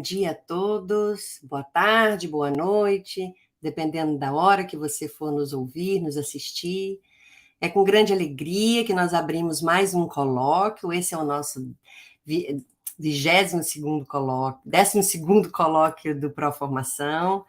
dia a todos, boa tarde, boa noite, dependendo da hora que você for nos ouvir, nos assistir. É com grande alegria que nós abrimos mais um colóquio. Esse é o nosso 22º colóquio, 12º colóquio do Formação.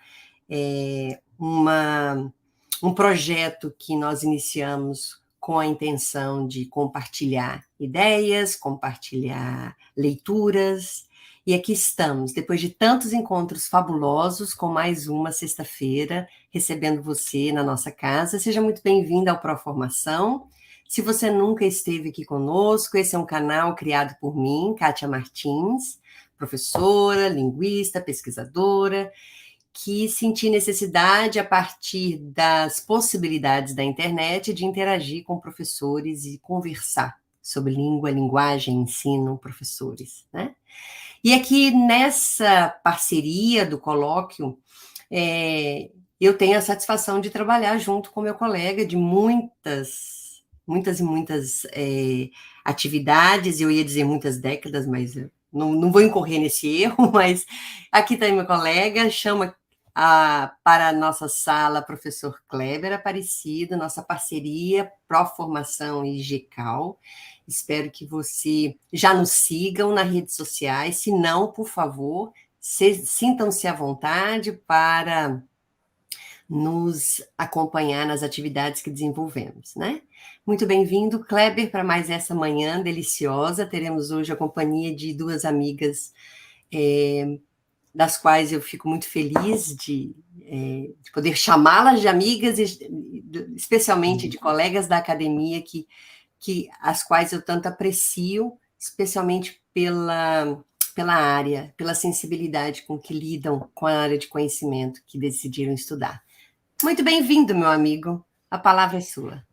É um projeto que nós iniciamos com a intenção de compartilhar ideias, compartilhar leituras. E aqui estamos, depois de tantos encontros fabulosos, com mais uma sexta-feira, recebendo você na nossa casa. Seja muito bem-vinda ao Formação. Se você nunca esteve aqui conosco, esse é um canal criado por mim, Kátia Martins, professora, linguista, pesquisadora, que senti necessidade, a partir das possibilidades da internet, de interagir com professores e conversar sobre língua, linguagem, ensino, professores, né? E aqui nessa parceria do colóquio, eu tenho a satisfação de trabalhar junto com meu colega de muitas atividades, eu ia dizer muitas décadas, mas não vou incorrer nesse erro, mas aqui está meu colega, chama para a nossa sala professor Kleber Aparecido, nossa parceria Formação e GECAL. Espero que você já nos sigam nas redes sociais, se não, por favor, sintam-se à vontade para nos acompanhar nas atividades que desenvolvemos, né? Muito bem-vindo, Kleber, para mais essa manhã deliciosa. Teremos hoje a companhia de duas amigas, das quais eu fico muito feliz de poder chamá-las de amigas, especialmente de colegas da academia, as quais eu tanto aprecio, especialmente pela área, pela sensibilidade com que lidam com a área de conhecimento que decidiram estudar. Muito bem-vindo, meu amigo. A palavra é sua.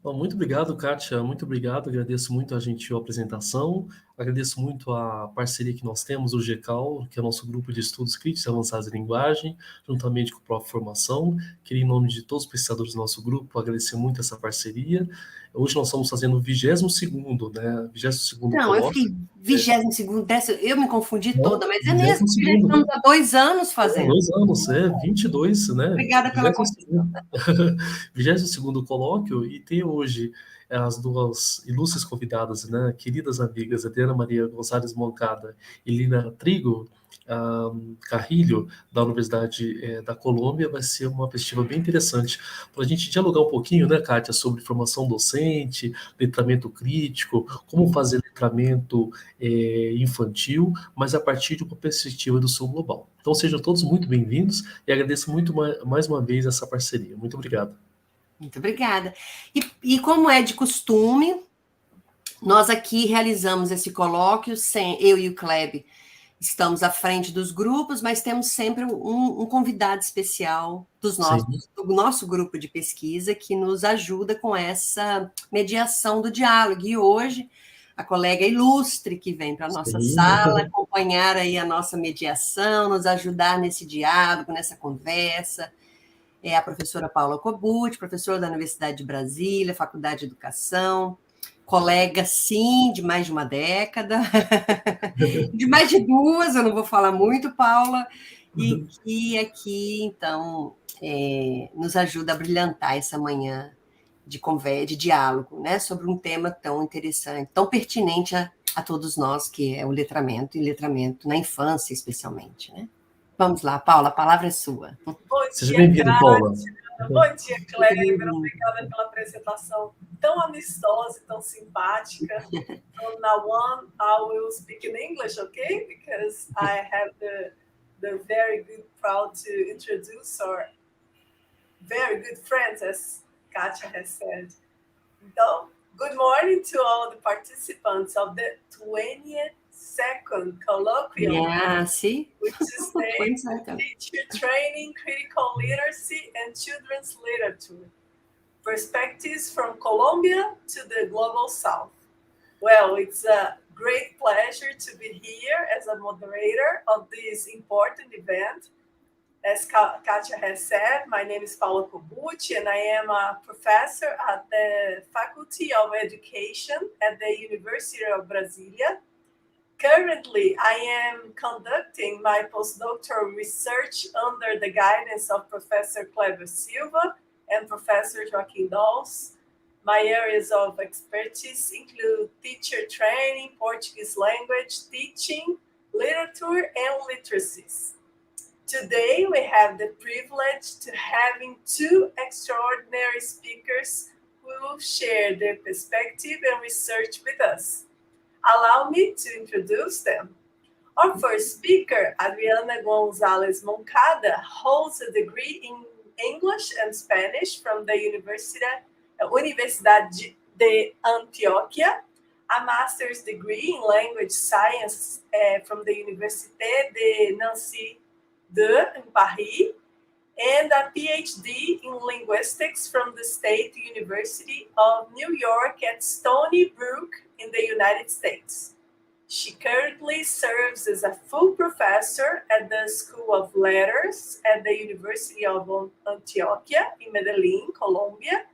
Bom, muito obrigado, Kátia. Muito obrigado. Agradeço muito a gentil apresentação. Agradeço muito a parceria que nós temos, o GECAL, que é o nosso grupo de estudos críticos e avançados de linguagem, juntamente com o Formação. Queria, em nome de todos os pesquisadores do nosso grupo, agradecer muito essa parceria. Hoje nós estamos fazendo o 22º, né? 22º Não, eu fiquei 22º, eu me confundi toda, mas é mesmo, porque já estamos há 2 anos fazendo. 2 anos, 22, né? Obrigada pela correção. 22º colóquio, e tem hoje as duas ilustres convidadas, né? Queridas amigas, Adriana González Moncada e Lina Trigo Carrilho, da Universidade da Colômbia. Vai ser uma perspectiva bem interessante para a gente dialogar um pouquinho, né, Kátia, sobre formação docente, letramento crítico, como fazer letramento infantil, mas a partir de uma perspectiva do Sul Global. Então sejam todos muito bem-vindos e agradeço muito mais uma vez essa parceria. Muito obrigado. Muito obrigada. E como é de costume, nós aqui realizamos esse colóquio, eu e o Kleber estamos à frente dos grupos, mas temos sempre um convidado especial do nosso grupo de pesquisa que nos ajuda com essa mediação do diálogo. E hoje, a colega ilustre que vem para a nossa sala acompanhar aí a nossa mediação, nos ajudar nesse diálogo, nessa conversa, é a professora Paula Cobucci, professora da Universidade de Brasília, Faculdade de Educação, colega, sim, de mais de uma década, de mais de 2, eu não vou falar muito, Paula, e que aqui, então, nos ajuda a brilhantar essa manhã de conversa, de diálogo, né, sobre um tema tão interessante, tão pertinente a todos nós, que é o letramento, e letramento na infância, especialmente, né? Vamos lá, Paula, a palavra é sua. Bom Seja dia, bem-vindo, Paula. Bom dia, Kleber. Obrigada pela apresentação tão amistosa e tão simpática. From now on, I will speak in English, okay? Because I have the very good proud to introduce our very good friends, as Kátia has said. Então, good morning to all the participants of the 22nd colloquium, which is the Teacher Training, Critical Literacy, and Children's Literature, Perspectives from Colombia to the Global South. Well, it's a great pleasure to be here as a moderator of this important event. As Kátia has said, my name is Paula Cobucci, and I am a professor at the Faculty of Education at the University of Brasília. Currently, I am conducting my postdoctoral research under the guidance of Professor Cleber Silva and Professor Joaquim Dawes. My areas of expertise include teacher training, Portuguese language teaching, literature, and literacies. Today, we have the privilege to having two extraordinary speakers who will share their perspective and research with us. Allow me to introduce them. Our first speaker, Adriana González Moncada, holds a degree in English and Spanish from the Universidade de Antioquia, a master's degree in language science from the Université de Nancy II in Paris, and a PhD in linguistics from the State University of New York at Stony Brook in the United States. She currently serves as a full professor at the School of Letters at the University of Antioquia in Medellín, Colômbia.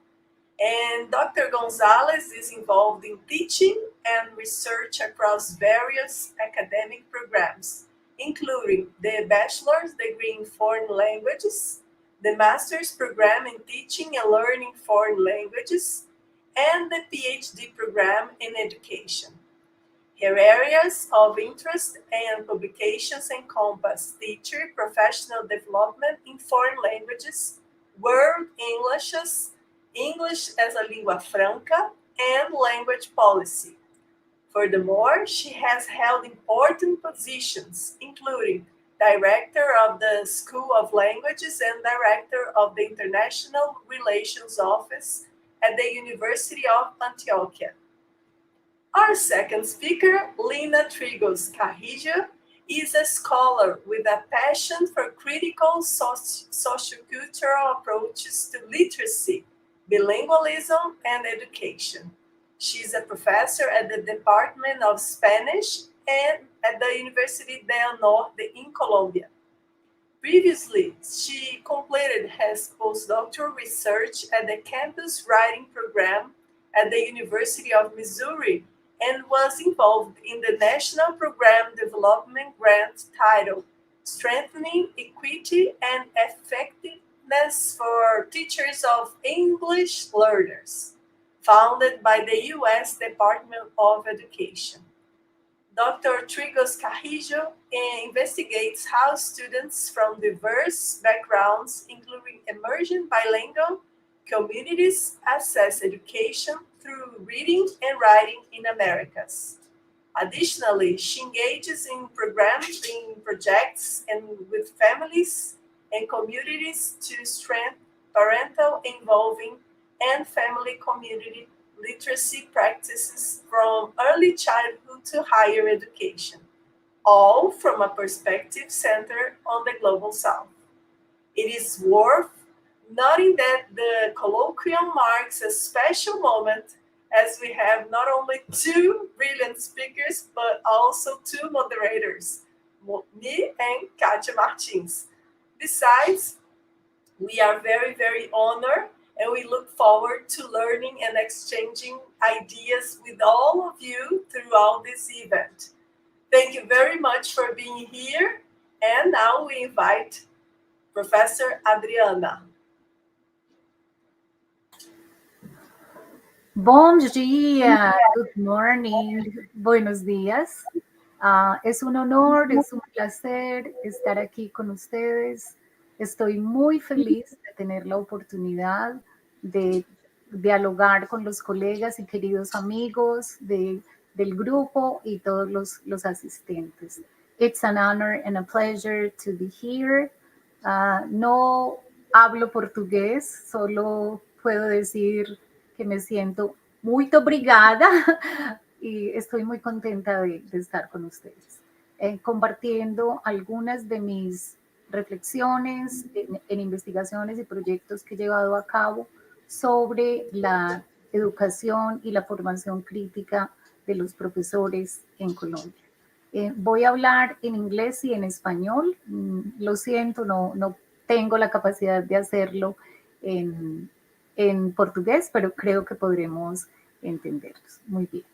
And Dr. González is involved in teaching and research across various academic programs, including the bachelor's degree in foreign languages, the master's program in teaching and learning foreign languages, and the PhD program in education. Her areas of interest and publications encompass teacher professional development in foreign languages, world Englishes, English as a Língua Franca, and language policy. Furthermore, she has held important positions, including Director of the School of Languages and Director of the International Relations Office at the University of Antioquia. Our second speaker, Lina Trigos Carrillo, is a scholar with a passion for critical sociocultural approaches to literacy, bilingualism, and education. She is a professor at the Department of Spanish and at the Universidad del Norte in Colombia. Previously, she completed her postdoctoral research at the Campus Writing Program at the University of Missouri and was involved in the National Program Development Grant titled Strengthening Equity and Effectiveness for Teachers of English Learners, founded by the U.S. Department of Education. Dr. Trigos Carrillo investigates how students from diverse backgrounds, including emerging bilingual communities, access education through reading and writing in Americas. Additionally, she engages in programs, in projects, and with families and communities to strengthen parental involving and family community literacy practices from early childhood to higher education, all from a perspective centered on the Global South. It is worth noting that the colloquium marks a special moment as we have not only two brilliant speakers, but also two moderators, me and Katia Martins. Besides, we are very, very honored and we look forward to learning and exchanging ideas with all of you throughout this event. Thank you very much for being here. And now we invite Professor Adriana. Bom dia, good morning, buenos días. Es un honor, es un placer estar aquí con ustedes. Estoy muy feliz de tener la oportunidad de dialogar con los colegas y queridos amigos del grupo y todos los asistentes. It's an honor and a pleasure to be here. No hablo portugués, solo puedo decir que me siento muy obrigada y estoy muy contenta de estar con ustedes, compartiendo algunas de mis reflexiones en investigaciones y proyectos que he llevado a cabo sobre la educación y la formación crítica de los profesores en Colombia. Voy a hablar en inglés y en español. Lo siento, no tengo la capacidad de hacerlo en portugués, pero creo que podremos entenderlos. Muy bien.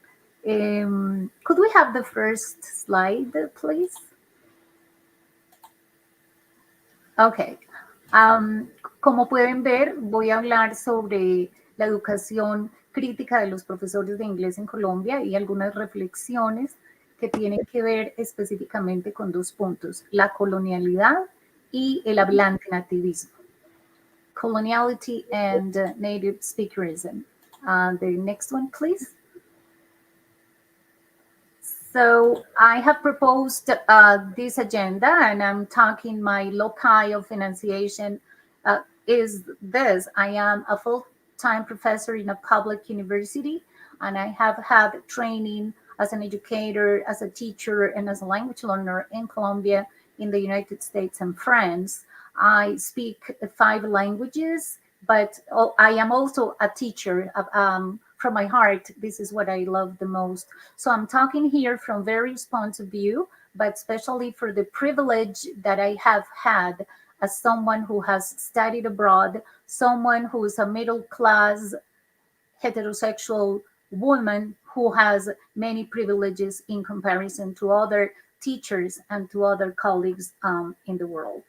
Could we have the first slide, please? Ok. Como pueden ver, voy a hablar sobre la educación crítica de los profesores de inglés en Colombia y algunas reflexiones que tienen que ver específicamente con dos puntos, la colonialidad y el hablante nativismo. Coloniality and native speakerism. The next one, please. So I have proposed this agenda, and I'm talking my loci of enunciation is this. I am a full-time professor in a public university, and I have had training as an educator, as a teacher, and as a language learner in Colombia, in the United States, and France. I speak 5 languages, but I am also a teacher. From my heart, this is what I love the most. So I'm talking here from various points of view, but especially for the privilege that I have had as someone who has studied abroad, someone who is a middle-class heterosexual woman who has many privileges in comparison to other teachers and to other colleagues in the world.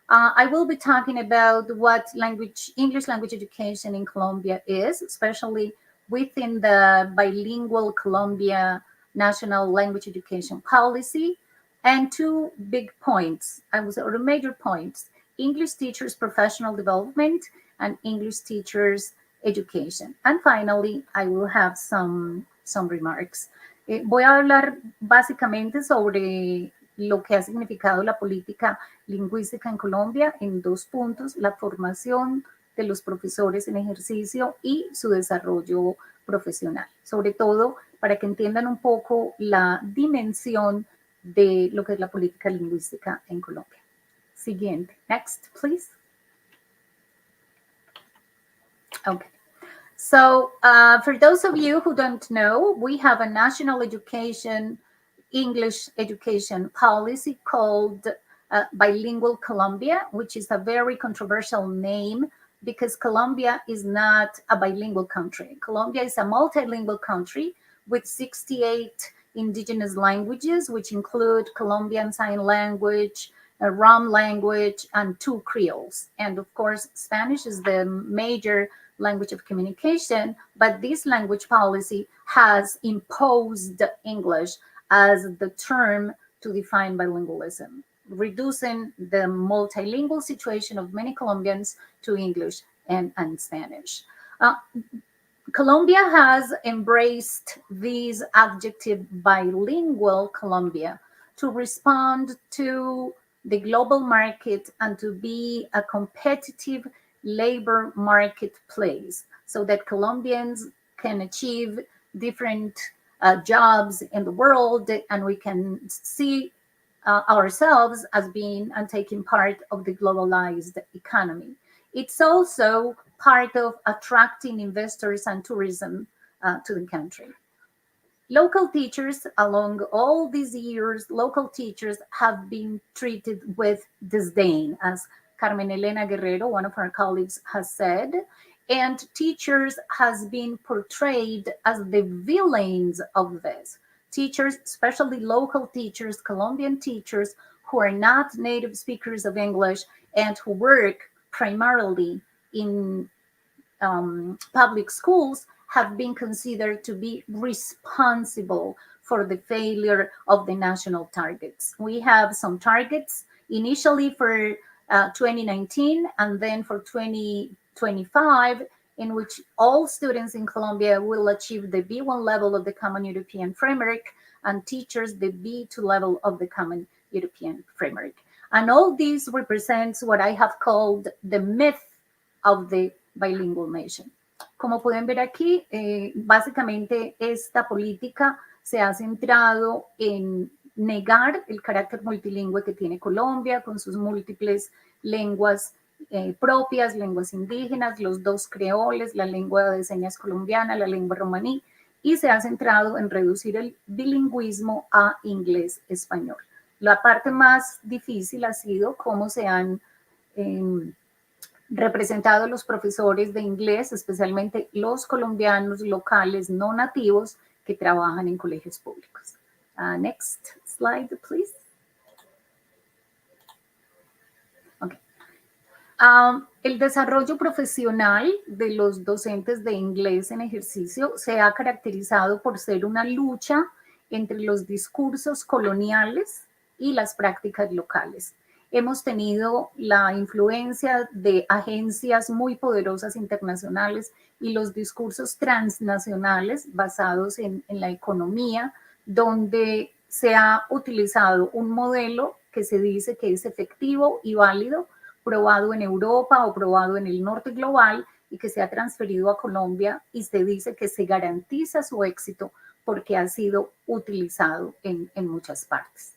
I will be talking about what English language education in Colombia is, especially within the bilingual Colombia national language education policy, and 2 big points, or major points, English teachers' professional development and English teachers' education. And finally, I will have some remarks. Voy a hablar básicamente sobre lo que ha significado la política lingüística en Colombia en 2 puntos, la formación de los profesores en ejercicio y su desarrollo profesional, sobre todo para que entiendan un poco la dimensión de lo que es la política lingüística en Colombia. Siguiente. Next, please. Okay. So for those of you who don't know, we have a national English education policy called Bilingual Colombia, which is a very controversial name because Colombia is not a bilingual country. Colombia is a multilingual country with 68 indigenous languages, which include Colombian Sign Language, Rom language, and 2 Creoles. And of course, Spanish is the major language of communication, but this language policy has imposed English as the term to define bilingualism, reducing the multilingual situation of many Colombians to English and Spanish. Colombia has embraced this adjective bilingual Colombia to respond to the global market and to be a competitive labor marketplace so that Colombians can achieve different jobs in the world, and we can see ourselves as being and taking part of the globalized economy. It's also part of attracting investors and tourism to the country. Local teachers, along all these years, local teachers have been treated with disdain, as Carmen Elena Guerrero, one of our colleagues, has said, and teachers has been portrayed as the villains of this. Teachers, especially local teachers, Colombian teachers, who are not native speakers of English and who work primarily in public schools, have been considered to be responsible for the failure of the national targets. We have some targets initially for 2019 and then for 2025, in which all students in Colombia will achieve the B1 level of the Common European Framework and teachers the B2 level of the Common European Framework. And all this represents what I have called the myth of the bilingual nation. Como pueden ver aquí, básicamente esta política se ha centrado en negar el carácter multilingüe que tiene Colombia con sus múltiples lenguas propias, lenguas indígenas, los 2 creoles, la lengua de señas colombiana, la lengua romaní, y se ha centrado en reducir el bilingüismo a inglés-español. La parte más difícil ha sido cómo se han representado los profesores de inglés, especialmente los colombianos locales no nativos, que trabajan en colegios públicos. Next slide, please. Okay. El desarrollo profesional de los docentes de inglés en ejercicio se ha caracterizado por ser una lucha entre los discursos coloniales y las prácticas locales. Hemos tenido la influencia de agencias muy poderosas internacionales y los discursos transnacionales basados en la economía, donde se ha utilizado un modelo que se dice que es efectivo y válido, probado en Europa o probado en el norte global y que se ha transferido a Colombia y se dice que se garantiza su éxito porque ha sido utilizado en muchas partes.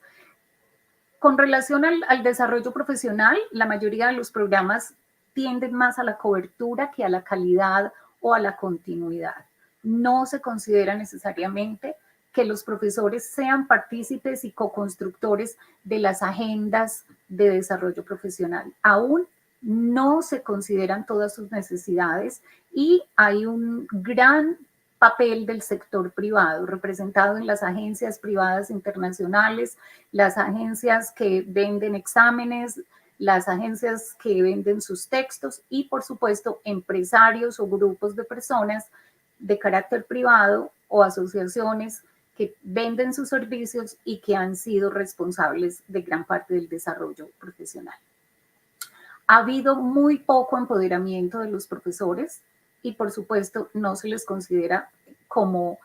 Con relación al desarrollo profesional, la mayoría de los programas tienden más a la cobertura que a la calidad o a la continuidad. No se considera necesariamente que los profesores sean partícipes y co-constructores de las agendas de desarrollo profesional. Aún no se consideran todas sus necesidades y hay un gran papel del sector privado, representado en las agencias privadas internacionales, las agencias que venden exámenes, las agencias que venden sus textos y, por supuesto, empresarios o grupos de personas de carácter privado o asociaciones que venden sus servicios y que han sido responsables de gran parte del desarrollo profesional. Ha habido muy poco empoderamiento de los profesores y, por supuesto, no se les considera como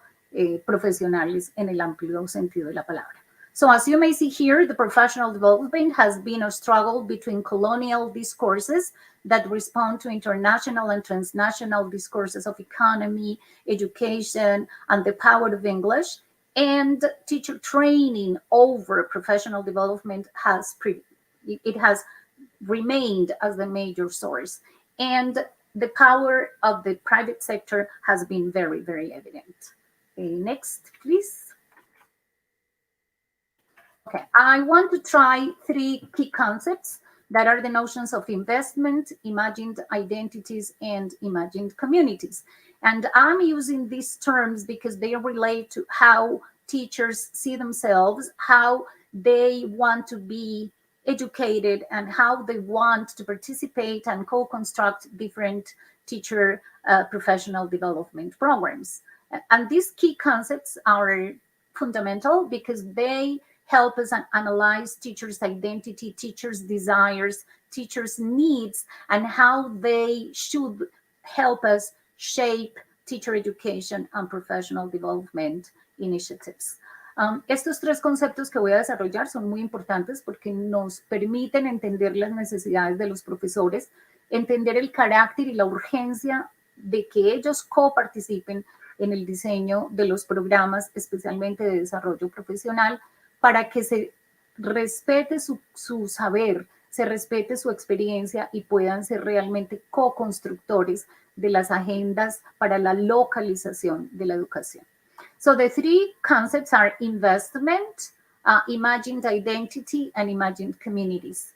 profesionales en el amplio sentido de la palabra. So, as you may see here, the professional development has been a struggle between colonial discourses that respond to international and transnational discourses of economy, education, and the power of English, and teacher training over professional development has remained as the major source. And the power of the private sector has been very, very evident. Next, please. Okay, I want to try 3 key concepts that are the notions of investment, imagined identities, and imagined communities. And I'm using these terms because they relate to how teachers see themselves, how they want to be educated, and how they want to participate and co-construct different teacher professional development programs. And these key concepts are fundamental because they help us analyze teachers' identity, teachers' desires, teachers' needs, and how they should help us shape teacher education and professional development initiatives. Estos 3 conceptos que voy a desarrollar son muy importantes porque nos permiten entender las necesidades de los profesores, entender el carácter y la urgencia de que ellos coparticipen en el diseño de los programas, especialmente de desarrollo profesional, para que se respete su saber, se respete su experiencia y puedan ser realmente co-constructores de las agendas para la localización de la educación. So the 3 concepts are investment, imagined identity, and imagined communities.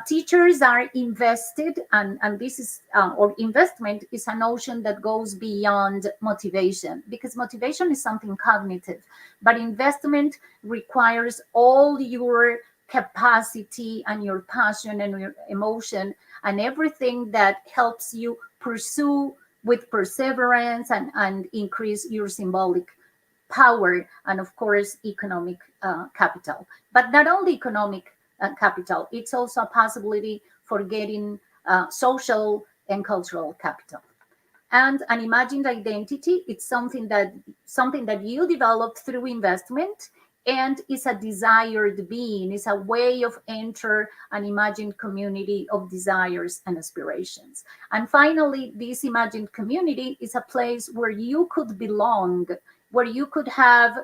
Teachers are invested, and this is, or investment is a notion that goes beyond motivation, because motivation is something cognitive, but investment requires all your capacity and your passion and your emotion and everything that helps you pursue with perseverance and increase your symbolic power and, of course, economic capital. But not only economic capital, it's also a possibility for getting social and cultural capital. And an imagined identity, it's something that you develop through investment, and is a desired being, is a way of enter an imagined community of desires and aspirations. And finally, this imagined community is a place where you could belong, where you could have,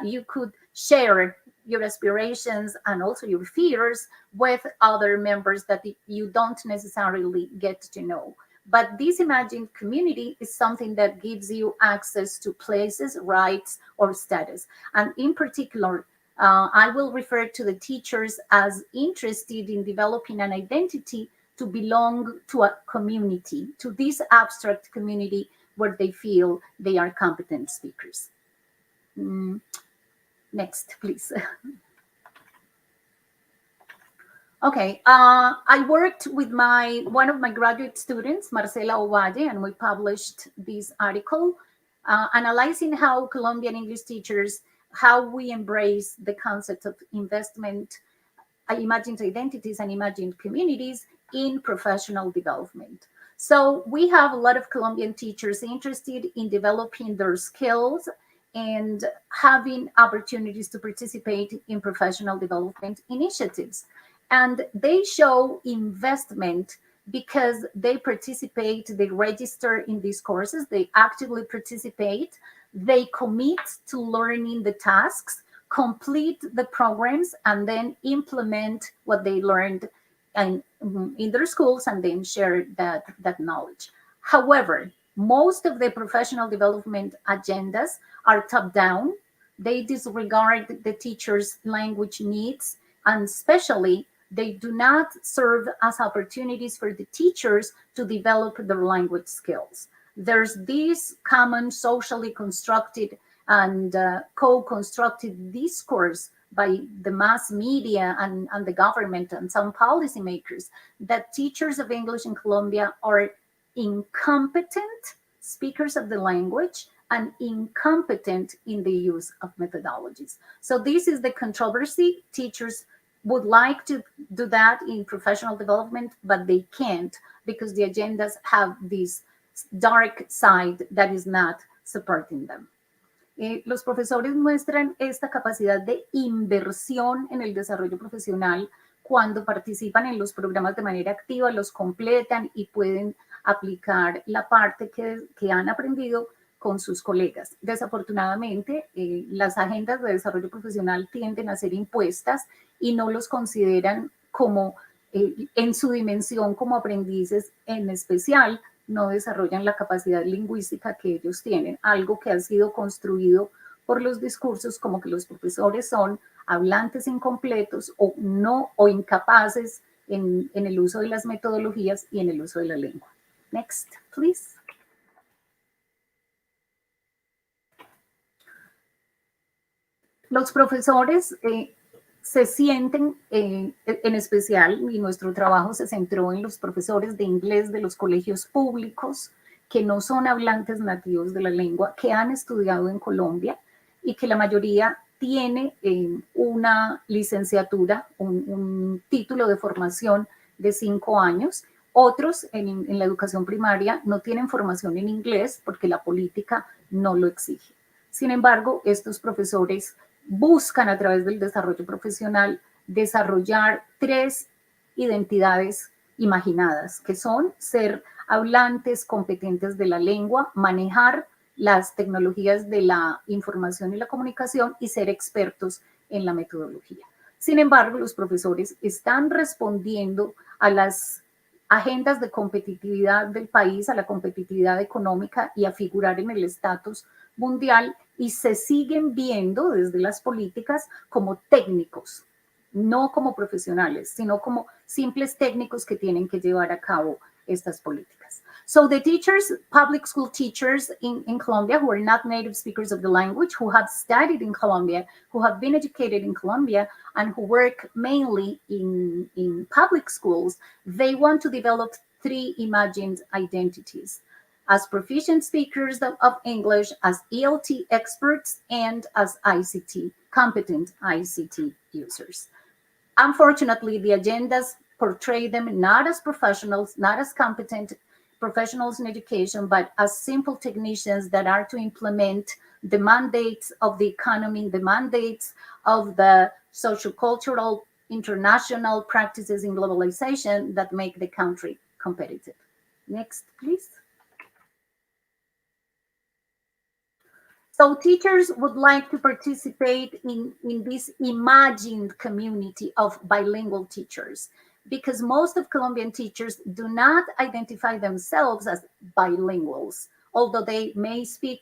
you could share your aspirations and also your fears with other members that you don't necessarily get to know. But this imagined community is something that gives you access to places, rights, or status. And in particular, I will refer to the teachers as interested in developing an identity to belong to a community, to this abstract community where they feel they are competent speakers. Next, please. Okay, I worked with one of my graduate students, Marcela Ovalle, and we published this article analyzing how Colombian English teachers, how we embrace the concept of investment, imagined identities and imagined communities in professional development. So we have a lot of Colombian teachers interested in developing their skills and having opportunities to participate in professional development initiatives. And they show investment because they participate, they register in these courses, they actively participate, they commit to learning the tasks, complete the programs, and then implement what they learned in their schools and then share that knowledge. However, most of the professional development agendas are top-down. They disregard the teacher's language needs, and especially they do not serve as opportunities for the teachers to develop their language skills. There's this common socially constructed and co-constructed discourse by the mass media and the government and some policymakers that teachers of English in Colombia are incompetent speakers of the language and incompetent in the use of methodologies. So this is the controversy. Teachers would like to do that in professional development, but they can't because the agendas have this dark side that is not supporting them. Los profesores muestran esta capacidad de inversión en el desarrollo profesional cuando participan en los programas de manera activa, los completan y pueden aplicar la parte que han aprendido con sus colegas. Desafortunadamente, las agendas de desarrollo profesional tienden a ser impuestas y no los consideran como en su dimensión como aprendices, en especial no desarrollan la capacidad lingüística que ellos tienen, algo que ha sido construido por los discursos como que los profesores son hablantes incompletos o incapaces en el uso de las metodologías y en el uso de la lengua. Next, please. Los profesores se sienten, en especial, y nuestro trabajo se centró en los profesores de inglés de los colegios públicos que no son hablantes nativos de la lengua, que han estudiado en Colombia y que la mayoría tiene una licenciatura, un título de formación de 5 años. Otros en la educación primaria no tienen formación en inglés porque la política no lo exige. Sin embargo, estos profesores buscan a través del desarrollo profesional desarrollar 3 identidades imaginadas, que son ser hablantes competentes de la lengua, manejar las tecnologías de la información y la comunicación y ser expertos en la metodología. Sin embargo, los profesores están respondiendo a las agendas de competitividad del país, a la competitividad económica y a figurar en el estatus mundial y se siguen viendo desde las políticas como técnicos, no como profesionales, sino como simples técnicos que tienen que llevar a cabo estas políticas. So the teachers, public school teachers in Colombia who are not native speakers of the language, who have studied in Colombia, who have been educated in Colombia, and who work mainly in public schools, they want to develop 3 imagined identities: as proficient speakers of English, as ELT experts, and as ICT, competent ICT users. Unfortunately, the agendas portray them not as professionals, not as competent professionals in education, but as simple technicians that are to implement the mandates of the economy, the mandates of the sociocultural international practices in globalization that make the country competitive. Next, please. So teachers would like to participate in this imagined community of bilingual teachers because most of Colombian teachers do not identify themselves as bilinguals, although they may speak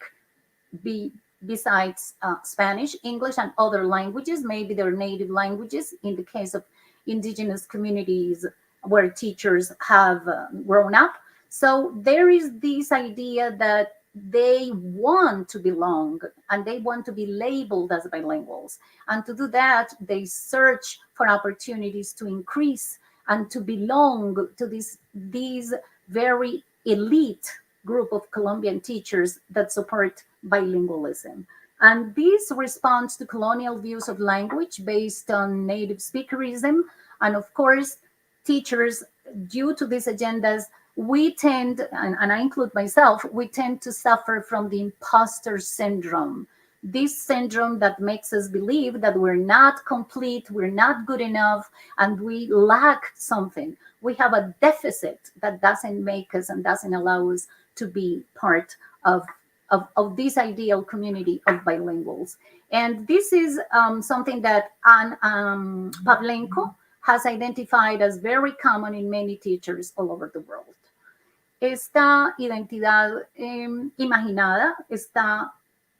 besides Spanish, English, and other languages, maybe their native languages in the case of indigenous communities where teachers have grown up. So there is this idea that they want to belong and they want to be labeled as bilinguals. And to do that, they search for opportunities to increase and to belong to these very elite group of Colombian teachers that support bilingualism. And this responds to colonial views of language based on native speakerism. And of course, teachers, due to these agendas, we tend, and I include myself, we tend to suffer from the imposter syndrome. This syndrome that makes us believe that we're not complete, we're not good enough, and we lack something. We have a deficit that doesn't make us and doesn't allow us to be part of this ideal community of bilinguals. And this is something that Anne Pavlenko has identified as very common in many teachers all over the world. Esta identidad imaginada está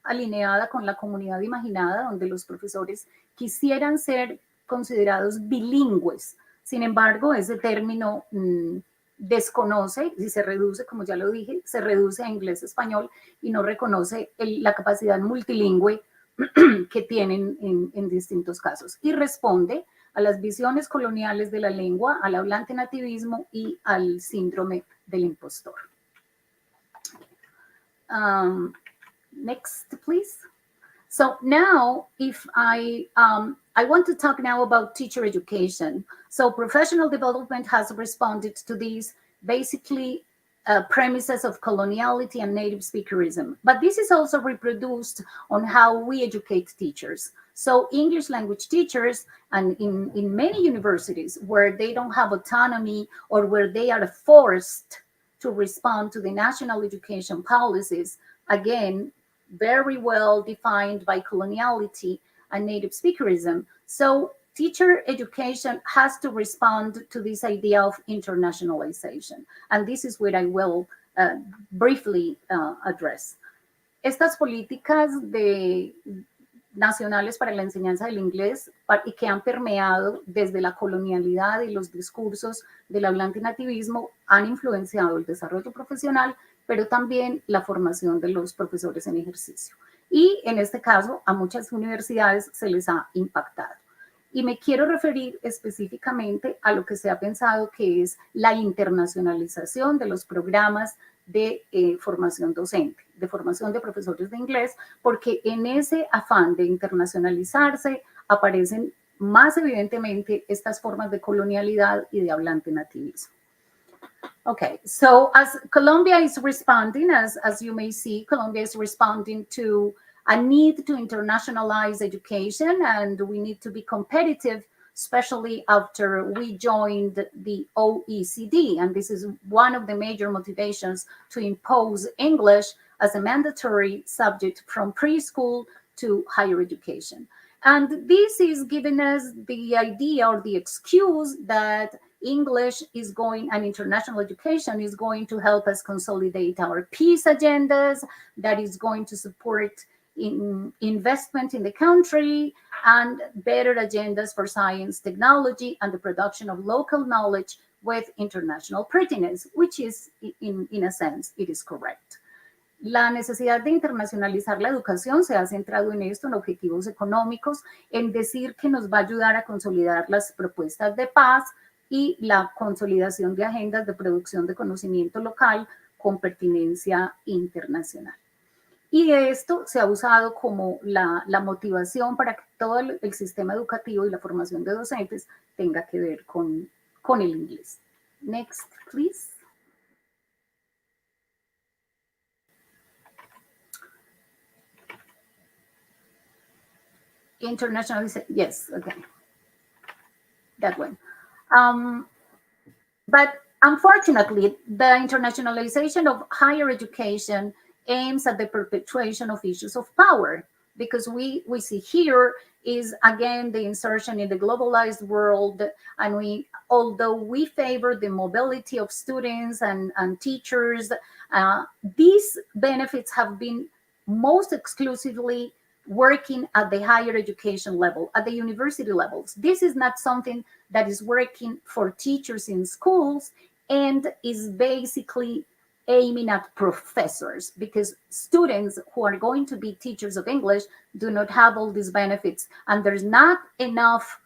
alineada con la comunidad imaginada, donde los profesores quisieran ser considerados bilingües. Sin embargo, ese término desconoce y se reduce, como ya lo dije, se reduce a inglés-español y no reconoce la capacidad multilingüe que tienen en distintos casos. Y responde a las visiones coloniales de la lengua, al hablante nativismo y al síndrome del impostor. Next, please. So now, if I want to talk now about teacher education. So professional development has responded to these basically premises of coloniality and native speakerism. But this is also reproduced on how we educate teachers. So English language teachers, and in many universities where they don't have autonomy or where they are forced to respond to the national education policies, again, very well defined by coloniality and native speakerism. So teacher education has to respond to this idea of internationalization. And this is what I will briefly address. Estas políticas nacionales para la enseñanza del inglés y que han permeado desde la colonialidad y los discursos del hablante nativismo han influenciado el desarrollo profesional, pero también la formación de los profesores en ejercicio. Y en este caso, a muchas universidades se les ha impactado. Y me quiero referir específicamente a lo que se ha pensado que es la internacionalización de los programas de formación docente, de formación de profesores de inglés, porque en ese afán de internacionalizarse aparecen más evidentemente estas formas de colonialidad y de hablante nativismo. Okay, so as Colombia is responding, as you may see, Colombia is responding to a need to internationalize education, and we need to be competitive, especially after we joined the OECD. And this is one of the major motivations to impose English as a mandatory subject from preschool to higher education. And this is giving us the idea or the excuse that English is going, and international education is going to help us consolidate our peace agendas, that is going to support investment in the country and better agendas for science, technology, and the production of local knowledge with international pertinence, which is, in a sense, it is correct. La necesidad de internacionalizar la educación se ha centrado en esto, en objetivos económicos, en decir que nos va a ayudar a consolidar las propuestas de paz y la consolidación de agendas de producción de conocimiento local con pertinencia internacional. Y esto se ha usado como la motivación para que todo el sistema educativo y la formación de docentes tenga que ver con el inglés. Next, please. Internationalization, yes, okay. That one. But unfortunately, the internationalization of higher education aims at the perpetuation of issues of power, because we see here is, again, the insertion in the globalized world, and although we favor the mobility of students and teachers, these benefits have been most exclusively working at the higher education level, at the university levels. This is not something that is working for teachers in schools and is basically aiming at professors, because students who are going to be teachers of English do not have all these benefits, and there's not enough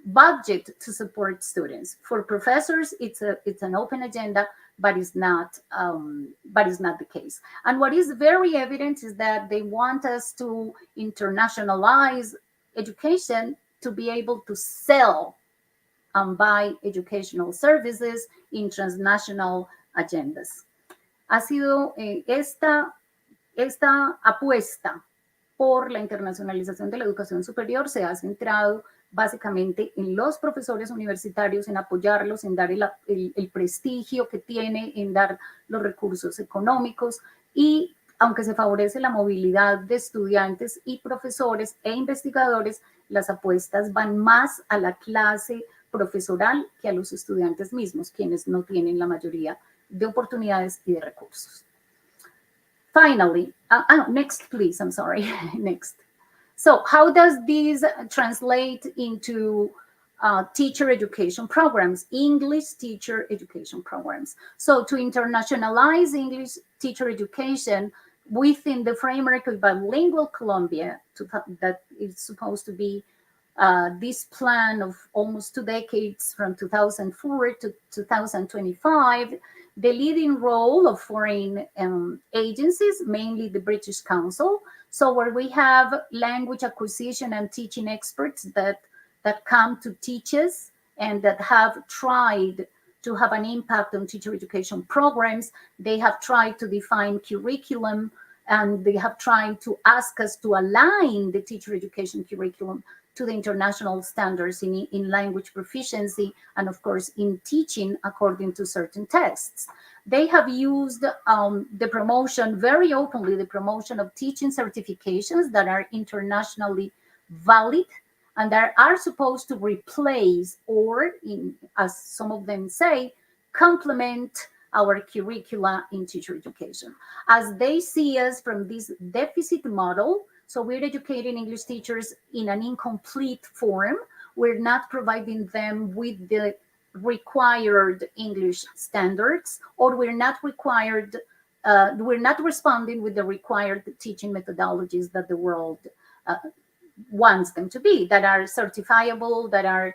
budget to support students. For professors, it's an open agenda, but it's not the case. And what is very evident is that they want us to internationalize education, to be able to sell and buy educational services in transnational agendas. Ha sido esta apuesta por la internacionalización de la educación superior se ha centrado básicamente en los profesores universitarios, en apoyarlos, en dar el prestigio que tiene, en dar los recursos económicos, y aunque se favorece la movilidad de estudiantes y profesores e investigadores, las apuestas van más a la clase profesoral que a los estudiantes mismos, quienes no tienen la mayoría de oportunidades y de recursos. Finally, next please, I'm sorry, next. So how does this translate into teacher education programs, English teacher education programs? So to internationalize English teacher education within the framework of bilingual Colombia, that is supposed to be this plan of almost 2 decades from 2004 to 2025, the leading role of foreign agencies, mainly the British Council. So where we have language acquisition and teaching experts that come to teach us and that have tried to have an impact on teacher education programs. They have tried to define curriculum, and they have tried to ask us to align the teacher education curriculum to the international standards in language proficiency and, of course, in teaching according to certain tests. They have used the promotion very openly, the promotion of teaching certifications that are internationally valid and that are supposed to replace or, as some of them say, complement our curricula in teacher education. As they see us from this deficit model, so we're educating English teachers in an incomplete form. We're not providing them with the required English standards, or we're not responding with the required teaching methodologies that the world wants them to be, that are certifiable, that are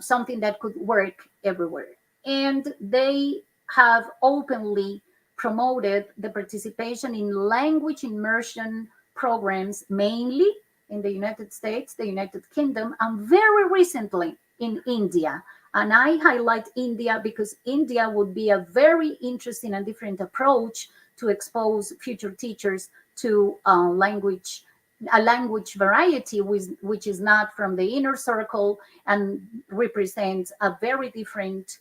something that could work everywhere. And they have openly promoted the participation in language immersion programs, mainly in the United States, the United Kingdom, and very recently in India. And I highlight India because India would be a very interesting and different approach to expose future teachers to a language variety which is not from the inner circle and represents a very different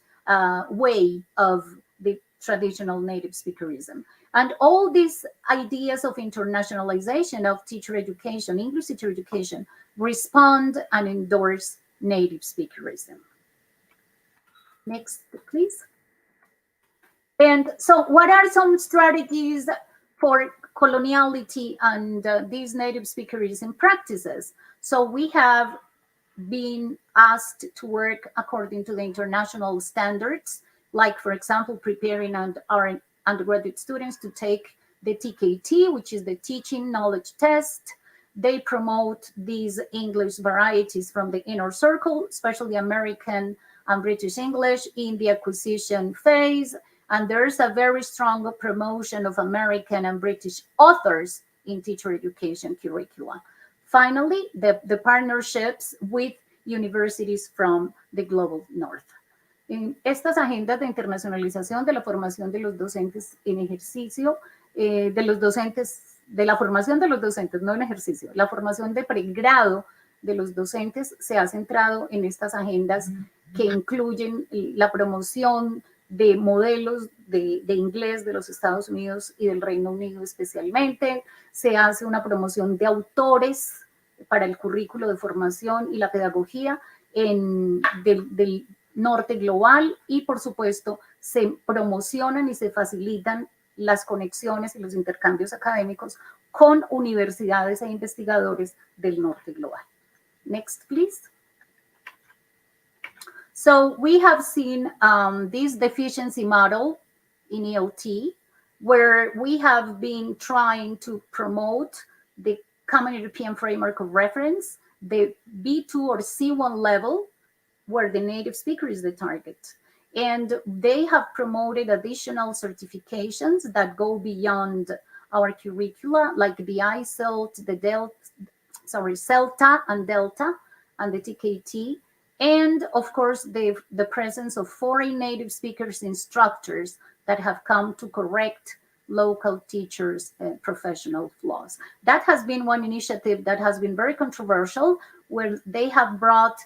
way of the traditional native speakerism. And all these ideas of internationalization of teacher education, English teacher education, respond and endorse native speakerism. Next, please. And so what are some strategies for coloniality and these native speakerism practices? So we have been asked to work according to the international standards, like, for example, preparing our undergraduate students to take the TKT, which is the Teaching Knowledge Test. They promote these English varieties from the inner circle, especially American and British English, in the acquisition phase. And there's a very strong promotion of American and British authors in teacher education curricula. Finally, the partnerships with universities from the global north. En estas agendas de internacionalización de la formación de los docentes en ejercicio, de la formación de los docentes, no en ejercicio, la formación de pregrado de los docentes se ha centrado en estas agendas que incluyen la promoción de modelos de inglés de los Estados Unidos y del Reino Unido especialmente. Se hace una promoción de autores para el currículo de formación y la pedagogía del norte global, y por supuesto se promocionan y se facilitan las conexiones y los intercambios académicos con universidades e investigadores del norte global. Next, please. So we have seen this deficiency model in ELT, where we have been trying to promote the Common European Framework of Reference, the B2 or C1 level, where the native speaker is the target. And they have promoted additional certifications that go beyond our curricula, like the ICELT, the CELTA and Delta, and the TKT. And of course, the presence of foreign native speakers instructors that have come to correct local teachers' professional flaws. That has been one initiative that has been very controversial, where they have brought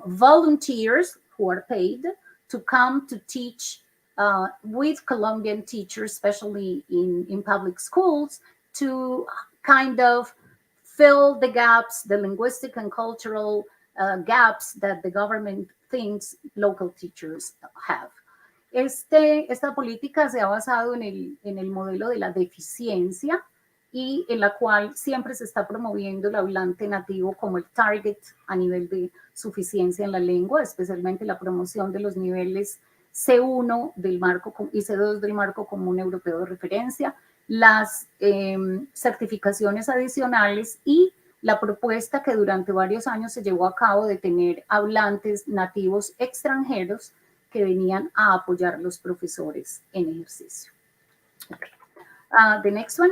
volunteers who are paid to come to teach with Colombian teachers, especially in public schools, to kind of fill the gaps, the linguistic and cultural gaps that the government thinks local teachers have. Esta política se ha basado en el modelo de la deficiencia y en la cual siempre se está promoviendo el hablante nativo como el target a nivel de suficiencia en la lengua, especialmente la promoción de los niveles C1 del marco y C2 del marco común europeo de referencia, las certificaciones adicionales y la propuesta que durante varios años se llevó a cabo de tener hablantes nativos extranjeros que venían a apoyar a los profesores en ejercicio. Okay. The next one.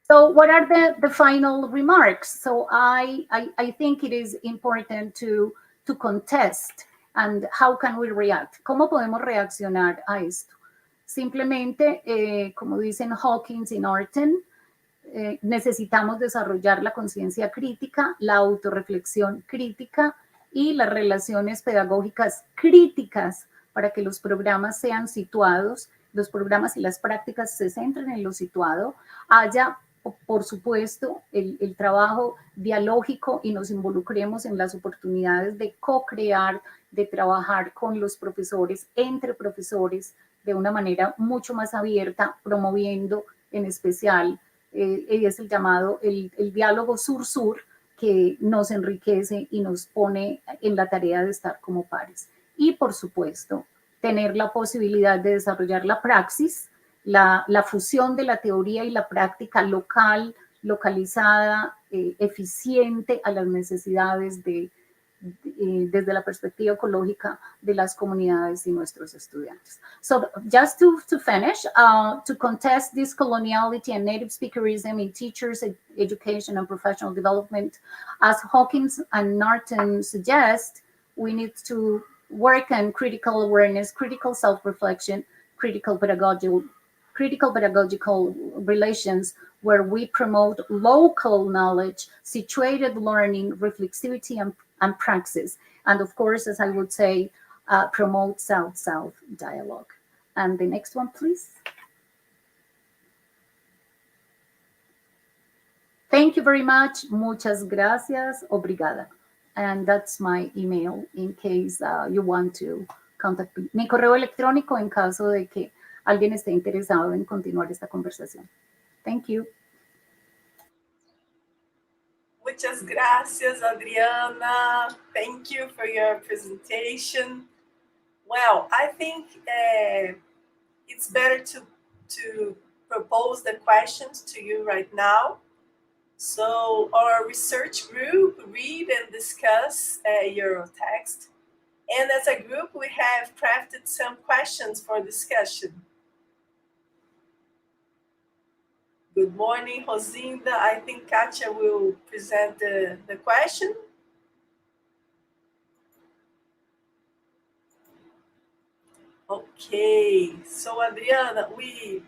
So what are the final remarks? So I think it is important to contest and how can we react? ¿Cómo podemos reaccionar a esto? Simplemente, como dicen Hawkins y Norton, necesitamos desarrollar la conciencia crítica, la autorreflexión crítica y las relaciones pedagógicas críticas para que los programas sean situados, los programas y las prácticas se centren en lo situado, haya, por supuesto, el trabajo dialógico y nos involucremos en las oportunidades de co-crear, de trabajar con los profesores, entre profesores, de una manera mucho más abierta, promoviendo en especial, es el llamado, el diálogo sur-sur, que nos enriquece y nos pone en la tarea de estar como pares. Y, por supuesto, tener la posibilidad de desarrollar la praxis, la fusión de la teoría y la práctica local, localizada, eficiente a las necesidades desde la perspectiva ecológica de las comunidades y nuestros estudiantes. So just to finish, to contest this coloniality and native speakerism in teachers' education and professional development, as Hawkins and Norton suggest, we need to work on critical awareness, critical self-reflection, critical pedagogical relations, where we promote local knowledge, situated learning, reflexivity, and praxis. And of course, as I would say, promote South-South dialogue. And the next one, please. Thank you very much. Muchas gracias. Obrigada. And that's my email in case you want to contact me. Mi correo electrónico en caso de que alguien esté interesado en continuar esta conversación. Thank you. Muchas gracias, Adriana. Thank you for your presentation. Well, I think it's better to propose the questions to you right now. So our research group read and discuss your text. And as a group, we have crafted some questions for discussion. Good morning, Rosinda. I think Katia will present the question. Okay, so Adriana, we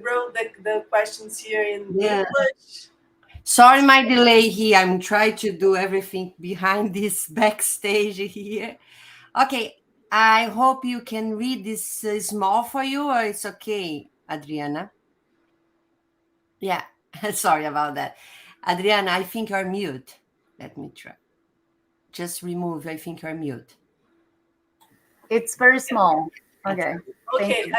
wrote the questions here in English. Sorry, my delay here. I'm trying to do everything behind this backstage here. Okay, I hope you can read this small for you, or it's okay, Adriana? Yeah, sorry about that. Adriana, I think you're mute. Let me try. Just remove, I think you're mute. It's very small. Okay. Okay,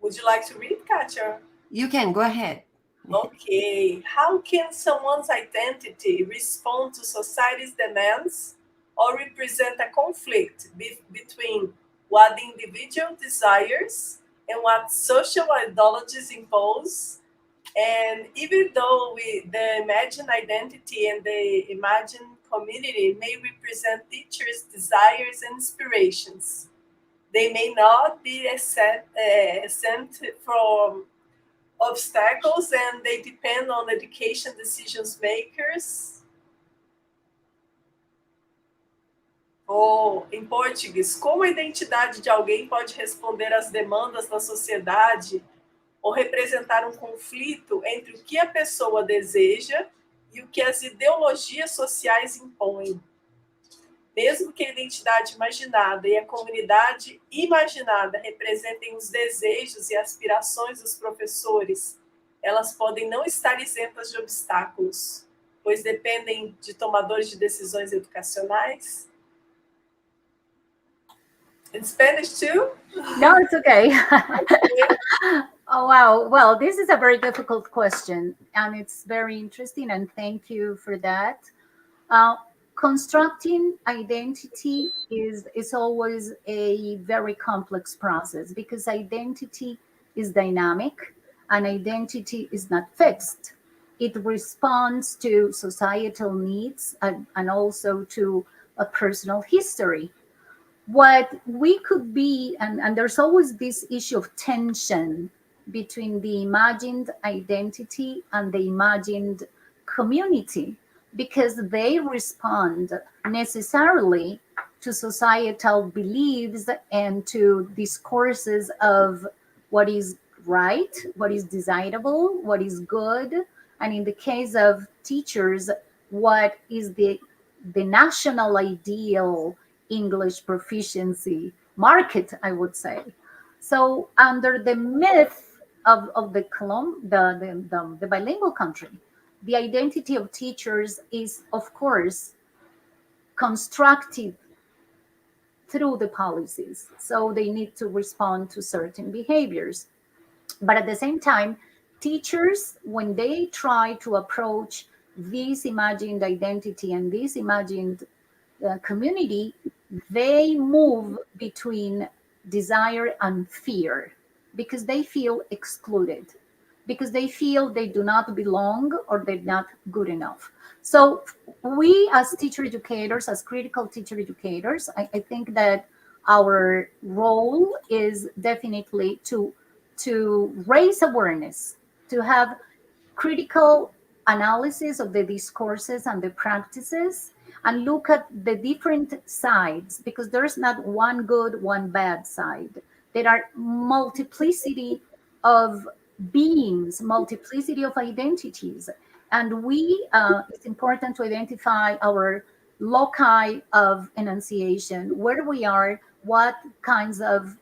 would you like to read, Katia? You can, go ahead. Okay, how can someone's identity respond to society's demands or represent a conflict between what the individual desires and what social ideologies impose. And even though the imagined identity and the imagined community may represent teachers' desires and inspirations, they may not be exempt from obstacles, and they depend on education decisions makers. Ou, em português, como a identidade de alguém pode responder às demandas da sociedade ou representar um conflito entre o que a pessoa deseja e o que as ideologias sociais impõem. Mesmo que a identidade imaginada e a comunidade imaginada representem os desejos e aspirações dos professores, elas podem não estar isentas de obstáculos, pois dependem de tomadores de decisões educacionais. In Spanish too? No, it's okay. Oh, wow. Well, this is a very difficult question, and it's very interesting, and thank you for that. Constructing identity is always a very complex process because identity is dynamic and identity is not fixed. It responds to societal needs and also to a personal history. What we could be, and there's always this issue of tension between the imagined identity and the imagined community, because they respond necessarily to societal beliefs and to discourses of what is right, what is desirable, what is good, and in the case of teachers, what is the national ideal English proficiency market, I would say. So under the myth of the bilingual country, the identity of teachers is, of course, constructed through the policies. So they need to respond to certain behaviors. But at the same time, teachers, when they try to approach this imagined identity and this imagined community, they move between desire and fear because they feel excluded, because they feel they do not belong or they're not good enough. So we as teacher educators, as critical teacher educators, I think that our role is definitely to raise awareness, to have critical analysis of the discourses and the practices, and look at the different sides, because there's not one good, one bad side. There are multiplicity of beings, multiplicity of identities. And it's important to identify our loci of enunciation, where we are, what kinds of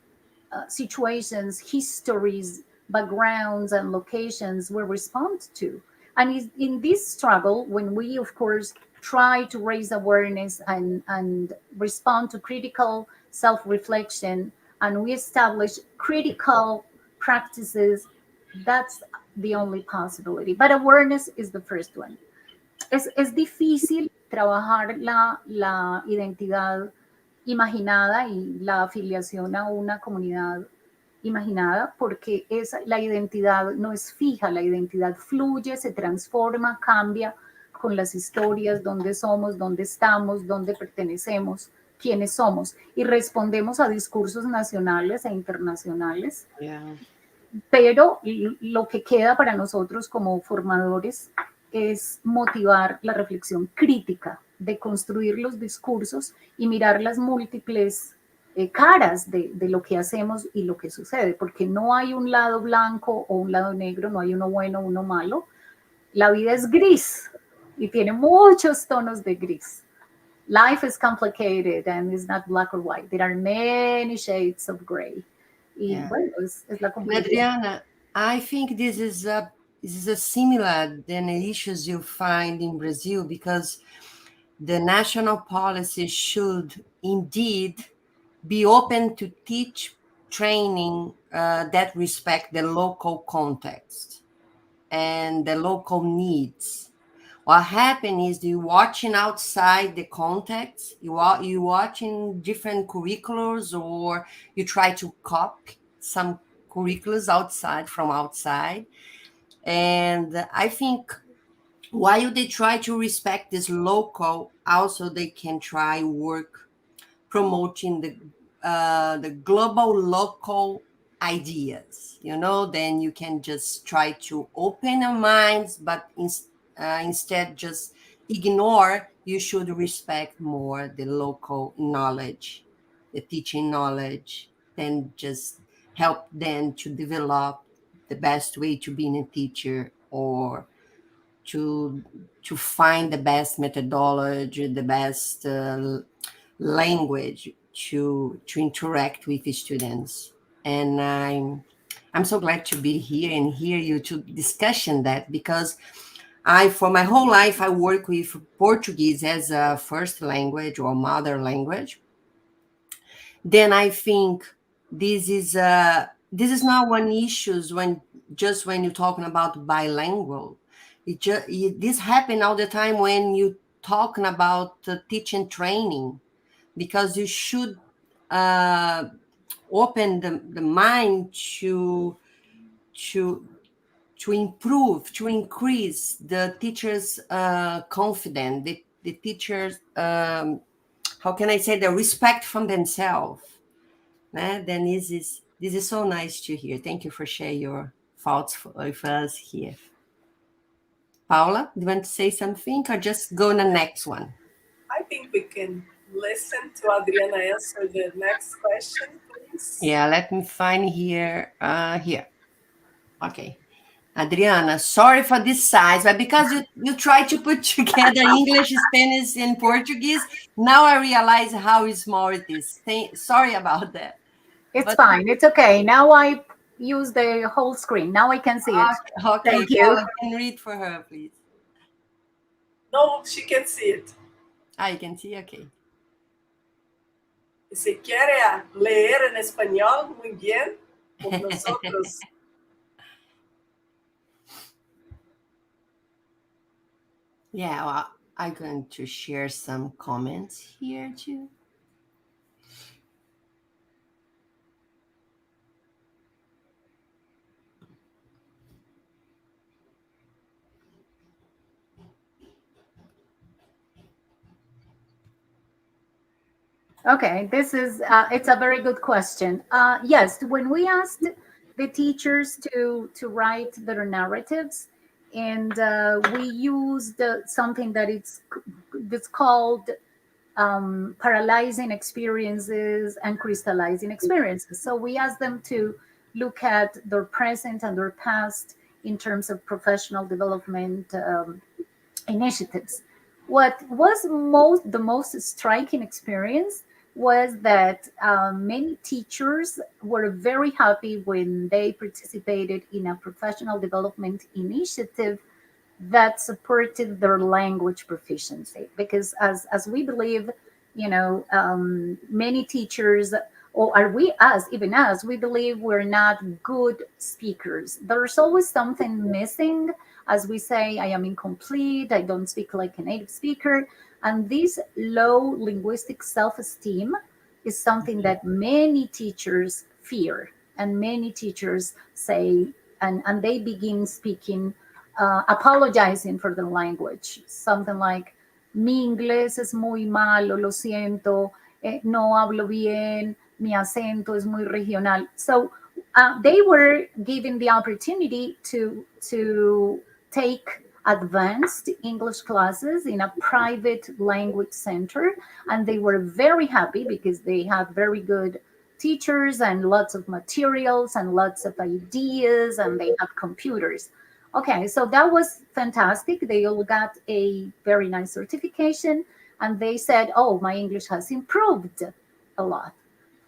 situations, histories, backgrounds, and locations we respond to. And in this struggle, when we, of course, try to raise awareness and respond to critical self-reflection, and we establish critical practices, that's the only possibility. But awareness is the first one. Es difícil trabajar la identidad imaginada y la afiliación a una comunidad imaginada, porque la identidad no es fija, la identidad fluye, se transforma, cambia con las historias, dónde somos, dónde estamos, dónde pertenecemos, quiénes somos, y respondemos a discursos nacionales e internacionales. Yeah. Pero lo que queda para nosotros como formadores es motivar la reflexión crítica, de construir los discursos y mirar las múltiples caras de lo que hacemos y lo que sucede, porque no hay un lado blanco o un lado negro, no hay uno bueno o uno malo. La vida es gris y tiene muchos tonos de gris. Life is complicated and it's not black or white. There are many shades of gray. Y bueno, es la complejidad. Adriana, I think this is a similar than the issues you find in Brazil, because the national policy should indeed be open to teach training that respect the local context and the local needs. What happened is you watching outside the context, you watching different curriculums, or you try to copy some curriculums from outside. And I think while they try to respect this local, also they can try work promoting the global local ideas. Then you can just try to open your minds, but instead just ignore. You should respect more the local knowledge, the teaching knowledge, then just help them to develop the best way to being a teacher, or to find the best methodology, the best language to interact with the students. And I'm so glad to be here and hear you to discussion that, because for my whole life I work with Portuguese as a first language or mother language. Then I think this is not one issue when you're talking about bilingual. This happen all the time when you talking about teaching training, because you should open the mind to improve, to increase the teachers' confidence, the teachers, how can I say, the respect from themselves. Then this is so nice to hear. Thank you for sharing your thoughts with us here. Paula, do you want to say something, or just go on the next one? I think we can listen to Adriana answer the next question, please. Yeah, let me find here. Here. Okay. Adriana, sorry for this size, but because you try to put together English, Spanish, and Portuguese, now I realize how small it is. Sorry about that. It's fine. It's okay. Now I use the whole screen. Now I can see it. Okay. Thank you. Can read for her, please. No, she can see it. You can see? Okay. ¿Se quiere leer en español muy bien por nosotros? Yeah, well, I'm going to share some comments here too. Okay, this is, it's a very good question. Yes, when we asked the teachers to write their narratives, and we used something that's called paralyzing experiences and crystallizing experiences. So we asked them to look at their present and their past in terms of professional development initiatives. What was the most striking experience was that many teachers were very happy when they participated in a professional development initiative that supported their language proficiency. Because as we believe, many teachers, or are we even us, we believe we're not good speakers. There's always something missing. As we say, I am incomplete, I don't speak like a native speaker. And this low linguistic self-esteem is something that many teachers fear. And many teachers say, and they begin speaking, apologizing for the language. Something like, mi inglés es muy malo, lo siento, no hablo bien, mi acento es muy regional. So they were given the opportunity to take advanced English classes in a private language center, and they were very happy because they had very good teachers and lots of materials and lots of ideas, and they have computers. Okay, so that was fantastic. They all got a very nice certification, and they said, oh, my English has improved a lot.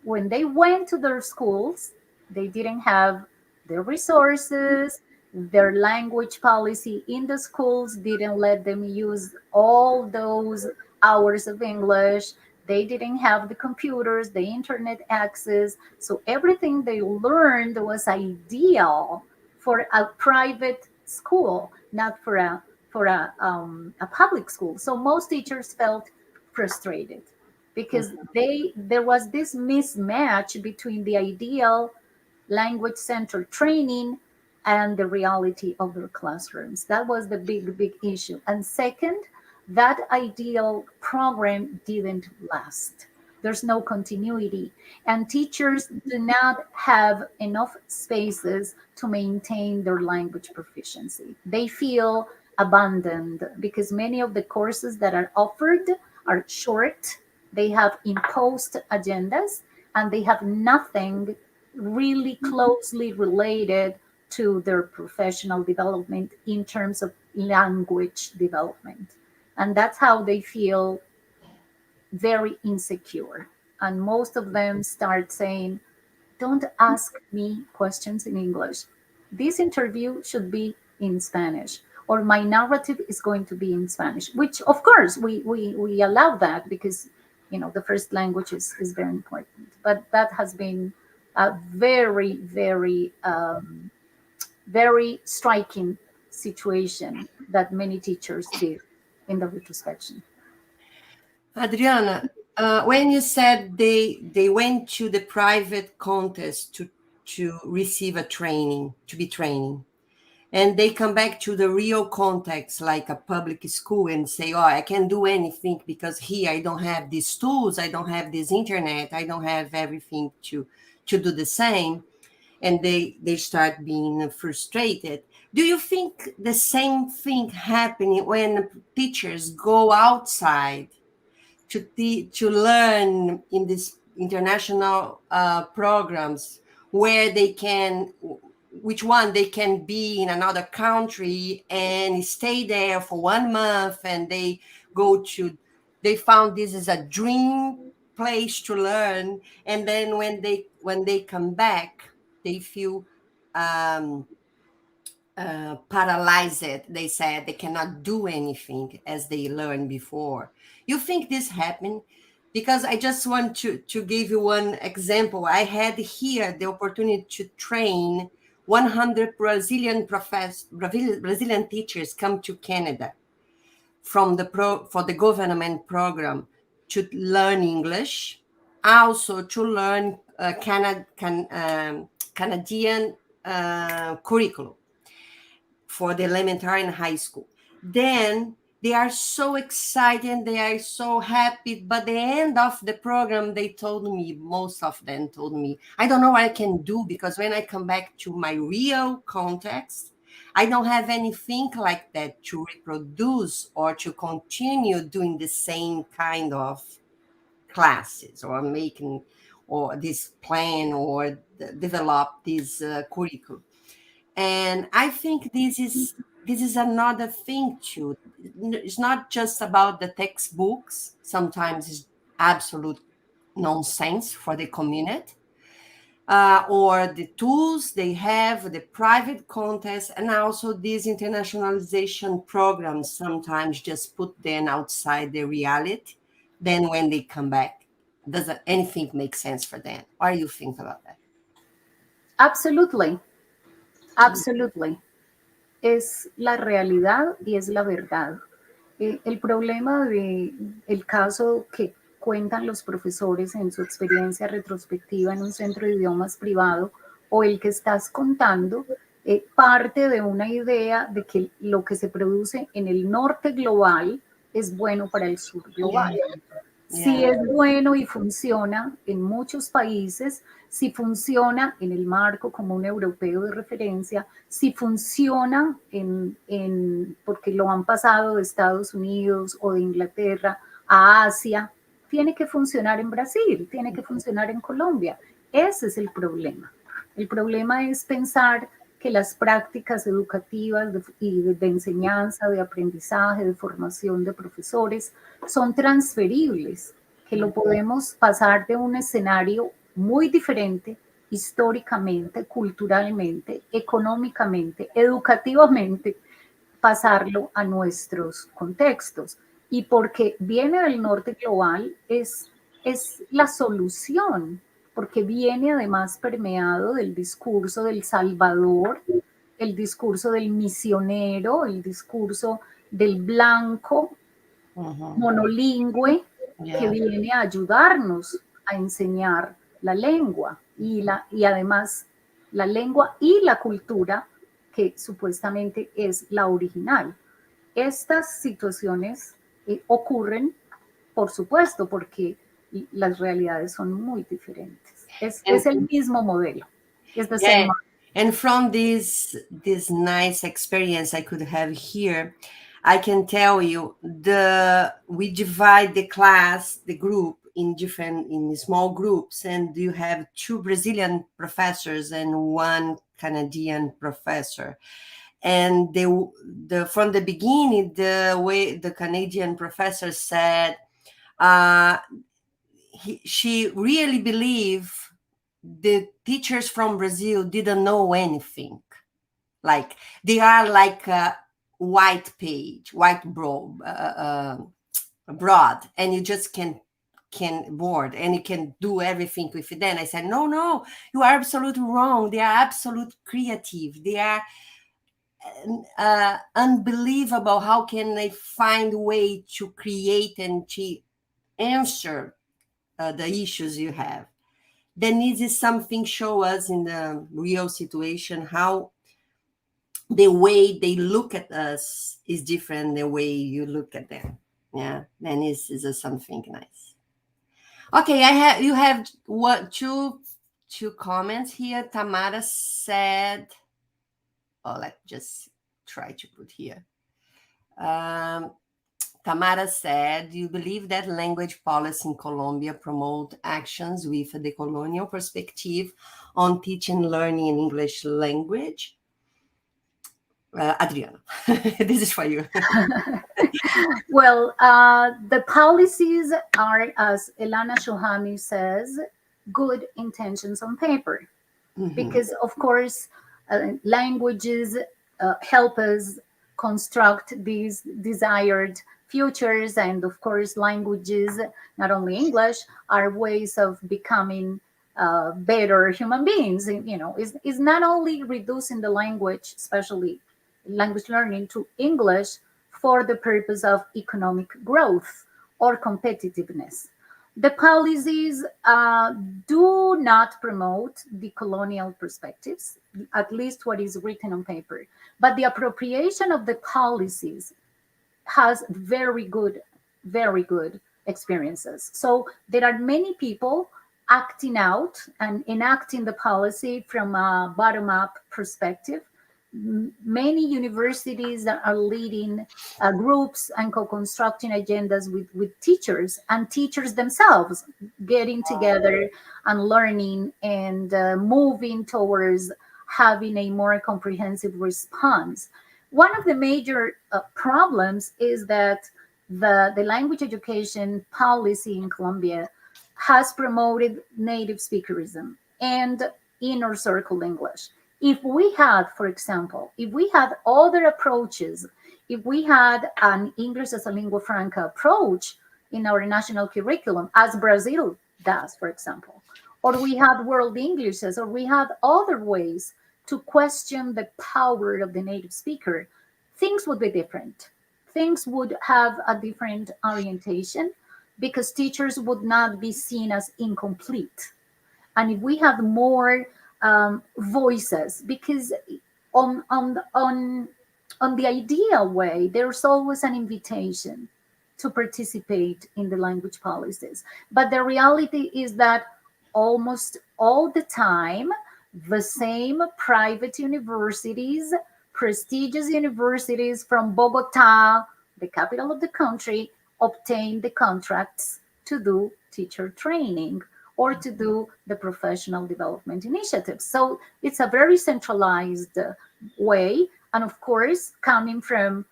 When they went to their schools, they didn't have the resources. Their language policy in the schools didn't let them use all those hours of English. They didn't have the computers, the internet access. So everything they learned was ideal for a private school, not for for a public school. So most teachers felt frustrated because there was this mismatch between the ideal language-centered training and the reality of their classrooms. That was the big issue. And second, that ideal program didn't last. There's no continuity, and teachers do not have enough spaces to maintain their language proficiency. They feel abandoned because many of the courses that are offered are short, they have imposed agendas, and they have nothing really closely related to their professional development in terms of language development. And that's how they feel very insecure. And most of them start saying, don't ask me questions in English. This interview should be in Spanish, or my narrative is going to be in Spanish, which of course we allow that because, you know, the first language is very important. But that has been a very, very striking situation that many teachers did in the retrospection. Adriana, when you said they went to the private contest to receive a training, to be training, and they come back to the real context, like a public school, and say, oh, I can't do anything because here I don't have these tools, I don't have this internet, I don't have everything to do the same, and they start being frustrated. Do you think the same thing happening when teachers go outside to learn in these international programs where they can, which one they can be in another country and stay there for 1 month, and they found this is a dream place to learn, and then when they come back, they feel paralyzed. They said they cannot do anything as they learned before. You think this happened? Because I just want to give you one example. I had here the opportunity to train 100 Brazilian teachers come to Canada for the government program to learn English, also to learn Canadian curriculum for the elementary and high school. Then they are so excited, they are so happy, but the end of the program, most of them told me, I don't know what I can do, because when I come back to my real context, I don't have anything like that to reproduce or to continue doing the same kind of classes or making or this plan or develop this curriculum. And I think this is another thing too. It's not just about the textbooks. Sometimes it's absolute nonsense for the community, or the tools they have, the private contests, and also these internationalization programs sometimes just put them outside the reality. Then when they come back, doesn't anything make sense for them? What do you think about that? Absolutely. Absolutely. Es la realidad y es la verdad. El problema el caso que cuentan los profesores en su experiencia retrospectiva en un centro de idiomas privado, o el que estás contando, parte de una idea de que lo que se produce en el norte global es bueno para el sur global. Sí es bueno y funciona en muchos países, si funciona en el marco común europeo de referencia, si funciona porque lo han pasado de Estados Unidos o de Inglaterra a Asia, tiene que funcionar en Brasil, tiene que funcionar en Colombia. Ese es el problema. El problema es pensar que las prácticas educativas y de enseñanza, de aprendizaje, de formación de profesores son transferibles, que lo podemos pasar de un escenario muy diferente históricamente, culturalmente, económicamente, educativamente, pasarlo a nuestros contextos. Y porque viene del norte global es la solución, porque viene además permeado del discurso del Salvador, el discurso del misionero, el discurso del blanco monolingüe que viene a ayudarnos a enseñar la lengua y además la lengua y la cultura que supuestamente es la original. Estas situaciones ocurren, por supuesto, porque las realidades son muy diferentes. Es el mismo modelo. Es the same model. And from this nice experience I could have here, I can tell you we divide the group in small groups, and you have 2 Brazilian professors and 1 Canadian professor. And from the beginning, the way the Canadian professor said, she really believed the teachers from Brazil didn't know anything. Like they are like a white broad, and you just can board and you can do everything with them. I said, no, you are absolutely wrong. They are absolute creative. They are unbelievable. How can they find a way to create and to answer the issues you have? Then this is something show us in the real situation how the way they look at us is different the way you look at them. Yeah, then this is something nice. Okay, you have what two comments here. Tamara said, let's just try to put here. Tamara said, you believe that language policy in Colombia promote actions with the colonial perspective on teaching and learning in English language? Adriana, this is for you. Well, the policies are, as Elana Shohami says, good intentions on paper. Because, of course, languages help us construct these desired futures, and of course languages, not only English, are ways of becoming better human beings. Is not only reducing the language, especially language learning, to English for the purpose of economic growth or competitiveness. The policies do not promote the colonial perspectives, at least what is written on paper, but the appropriation of the policies has very good experiences. So there are many people acting out and enacting the policy from a bottom-up perspective. Many universities that are leading groups and co-constructing agendas with teachers, and teachers themselves getting together and learning and moving towards having a more comprehensive response. One of the major problems is that the language education policy in Colombia has promoted native speakerism and inner circle English. If we had, for example, other approaches, if we had an English as a lingua franca approach in our national curriculum, as Brazil does, for example, or we had world Englishes, or we had other ways to question the power of the native speaker, things would be different. Things would have a different orientation, because teachers would not be seen as incomplete. And if we had more voices, because on the ideal way, there's always an invitation to participate in the language policies. But the reality is that almost all the time, the same private universities, prestigious universities from Bogota, the capital of the country, obtain the contracts to do teacher training or to do the professional development initiatives. So it's a very centralized way. And of course, coming from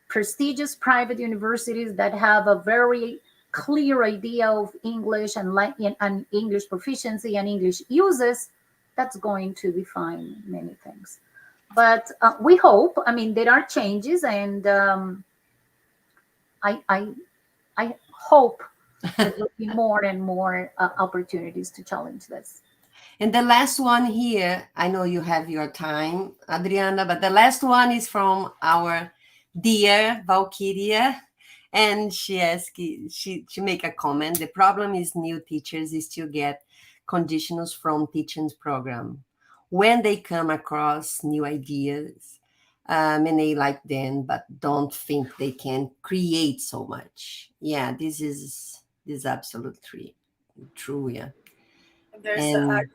prestigious private universities that have a very clear idea of English and English proficiency and English uses, that's going to define many things. But we hope, there are changes, and I hope there will be more and more opportunities to challenge this. And the last one here, I know you have your time, Adriana, but the last one is from our dear Valkyria, and she make a comment. The problem is new teachers still get conditionals from teaching program. When they come across new ideas, many like them, but don't think they can create so much. Yeah, this is absolutely true. Yeah. There's a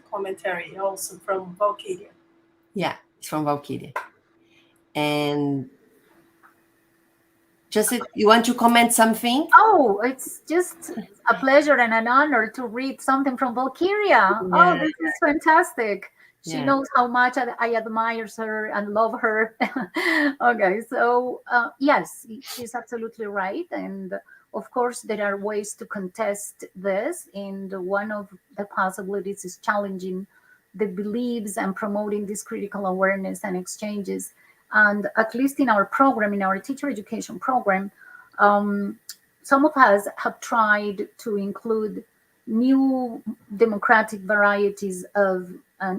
commentary also from Valkyria. Yeah, it's from Valkyria. And just you want to comment something? Oh, it's just a pleasure and an honor to read something from Valkyria. Yeah. Oh, this is fantastic. She Yeah. knows how much I admire her and love her. Okay, so yes, she's absolutely right. And of course, there are ways to contest this. And one of the possibilities is challenging the beliefs and promoting this critical awareness and exchanges. And at least in our program, in our teacher education program, some of us have tried to include new democratic varieties of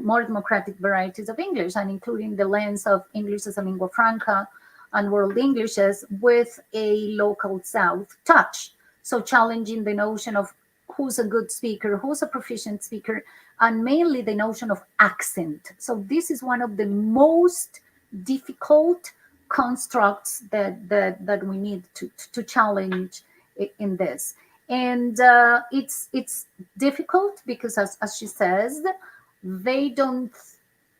more democratic varieties of English, and including the lens of English as a lingua franca and world Englishes with a local South touch. So challenging the notion of who's a good speaker, who's a proficient speaker, and mainly the notion of accent. So this is one of the most difficult constructs that we need to challenge in this. And it's difficult because, as she says, they don't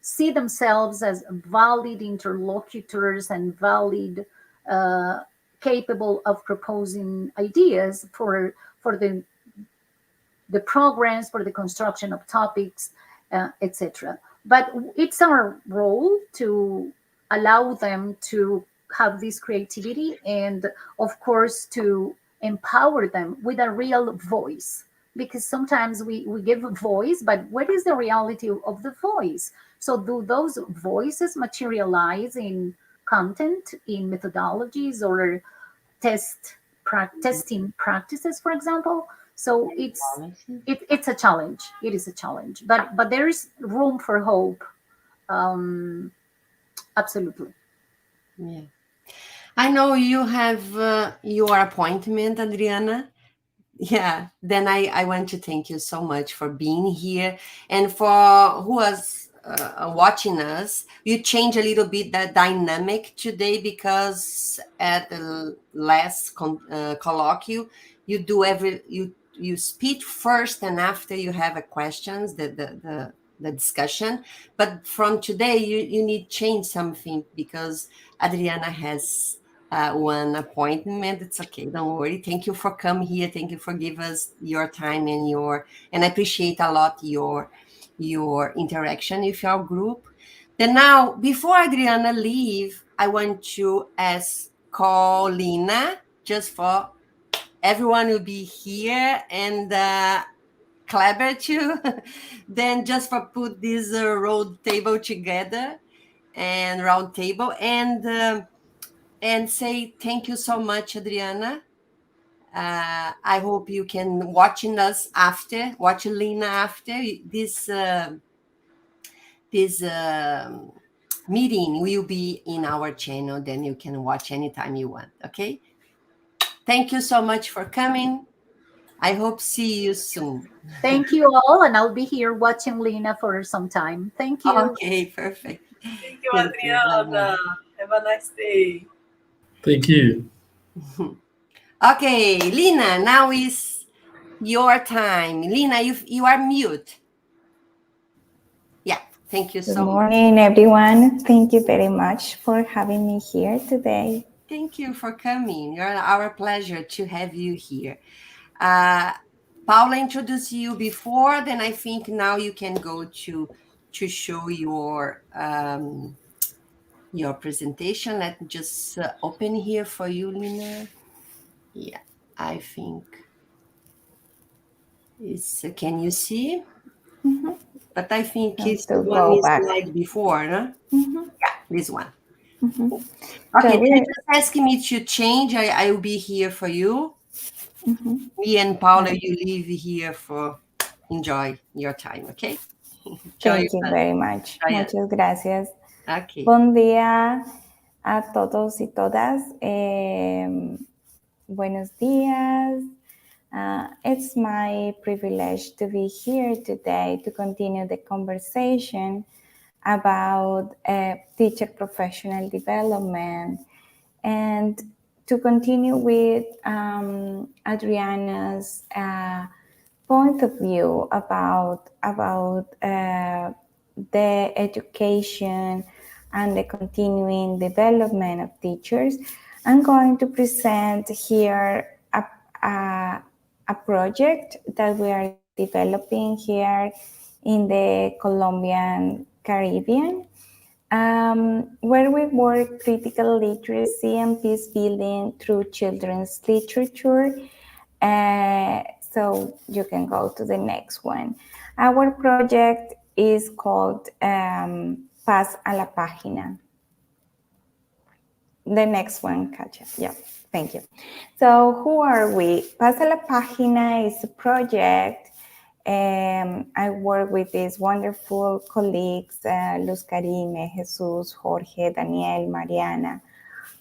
see themselves as valid interlocutors and valid, capable of proposing ideas for the programs, for the construction of topics, etc. But it's our role to allow them to have this creativity and, of course, to empower them with a real voice. Because sometimes we give a voice, but what is the reality of the voice? So do those voices materialize in content, in methodologies, or testing practices, for example? So it's a challenge. It is a challenge, but there is room for hope. Absolutely. Yeah. I know you have your appointment, Adriana. Yeah, then I want to thank you so much for being here, and for who was watching us. You change a little bit that dynamic today, because at the last colloquium, you do you speak first, and after you have a questions, the discussion. But from today, you need change something, because Adriana has one appointment. It's okay, don't worry. Thank you for coming here. Thank you for giving us your time and I appreciate a lot your interaction with our group. Then now, before Adriana leave, I want to ask Colina, just for everyone will be here, and Kleber too. Then just for put this round table together, and say thank you so much, Adriana. I hope you can watch Lina after this. This meeting will be in our channel. Then you can watch anytime you want. Okay. Thank you so much for coming. I hope see you soon. Thank you all, and I'll be here watching Lina for some time. Thank you. Okay, perfect. Thank you, Adriana. Have a nice day. Thank you. Okay, Lina, now is your time. Lina, you are mute. Yeah, thank you so much. Good morning, everyone. Thank you very much for having me here today. Thank you for coming. You're our pleasure to have you here. Paula introduced you before, then I think now you can go to show your presentation. Let me just open here for you, Lina. Yeah, I think it's. Can you see? Mm-hmm. But I think it's the one is back. like before, no? Mm-hmm. Yeah, this one. Mm-hmm. Okay, So just asking me to change. I will be here for you. Mm-hmm. Me and Paula, you live here for enjoy your time, okay? Thank you very much. Muchas gracias. Okay. Bom dia. a todos y todas. Buenos días. It's my privilege to be here today to continue the conversation about teacher professional development and to continue with Adriana's point of view about the education and the continuing development of teachers. I'm going to present here a project that we are developing here in the Colombian Caribbean, where we work critical literacy and peace building through children's literature. So you can go to the next one. Our project is called Paz a la Página. The next one, Katia. Yeah, thank you. So who are we? Paz a la Página is a project. I work with these wonderful colleagues, Luz Karime, Jesus, Jorge, Daniel, Mariana,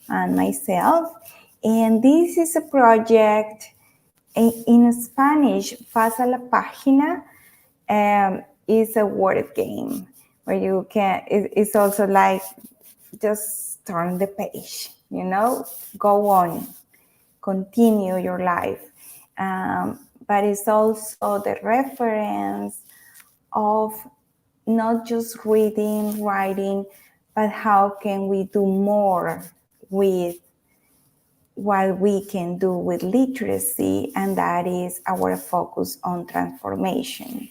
and myself. And this is a project in Spanish. Paz a la Página is a word game where you can, it's also like just turn the page, you know, go on, continue your life. But it's also the reference of not just reading, writing, but how can we do more with what we can do with literacy, and that is our focus on transformation.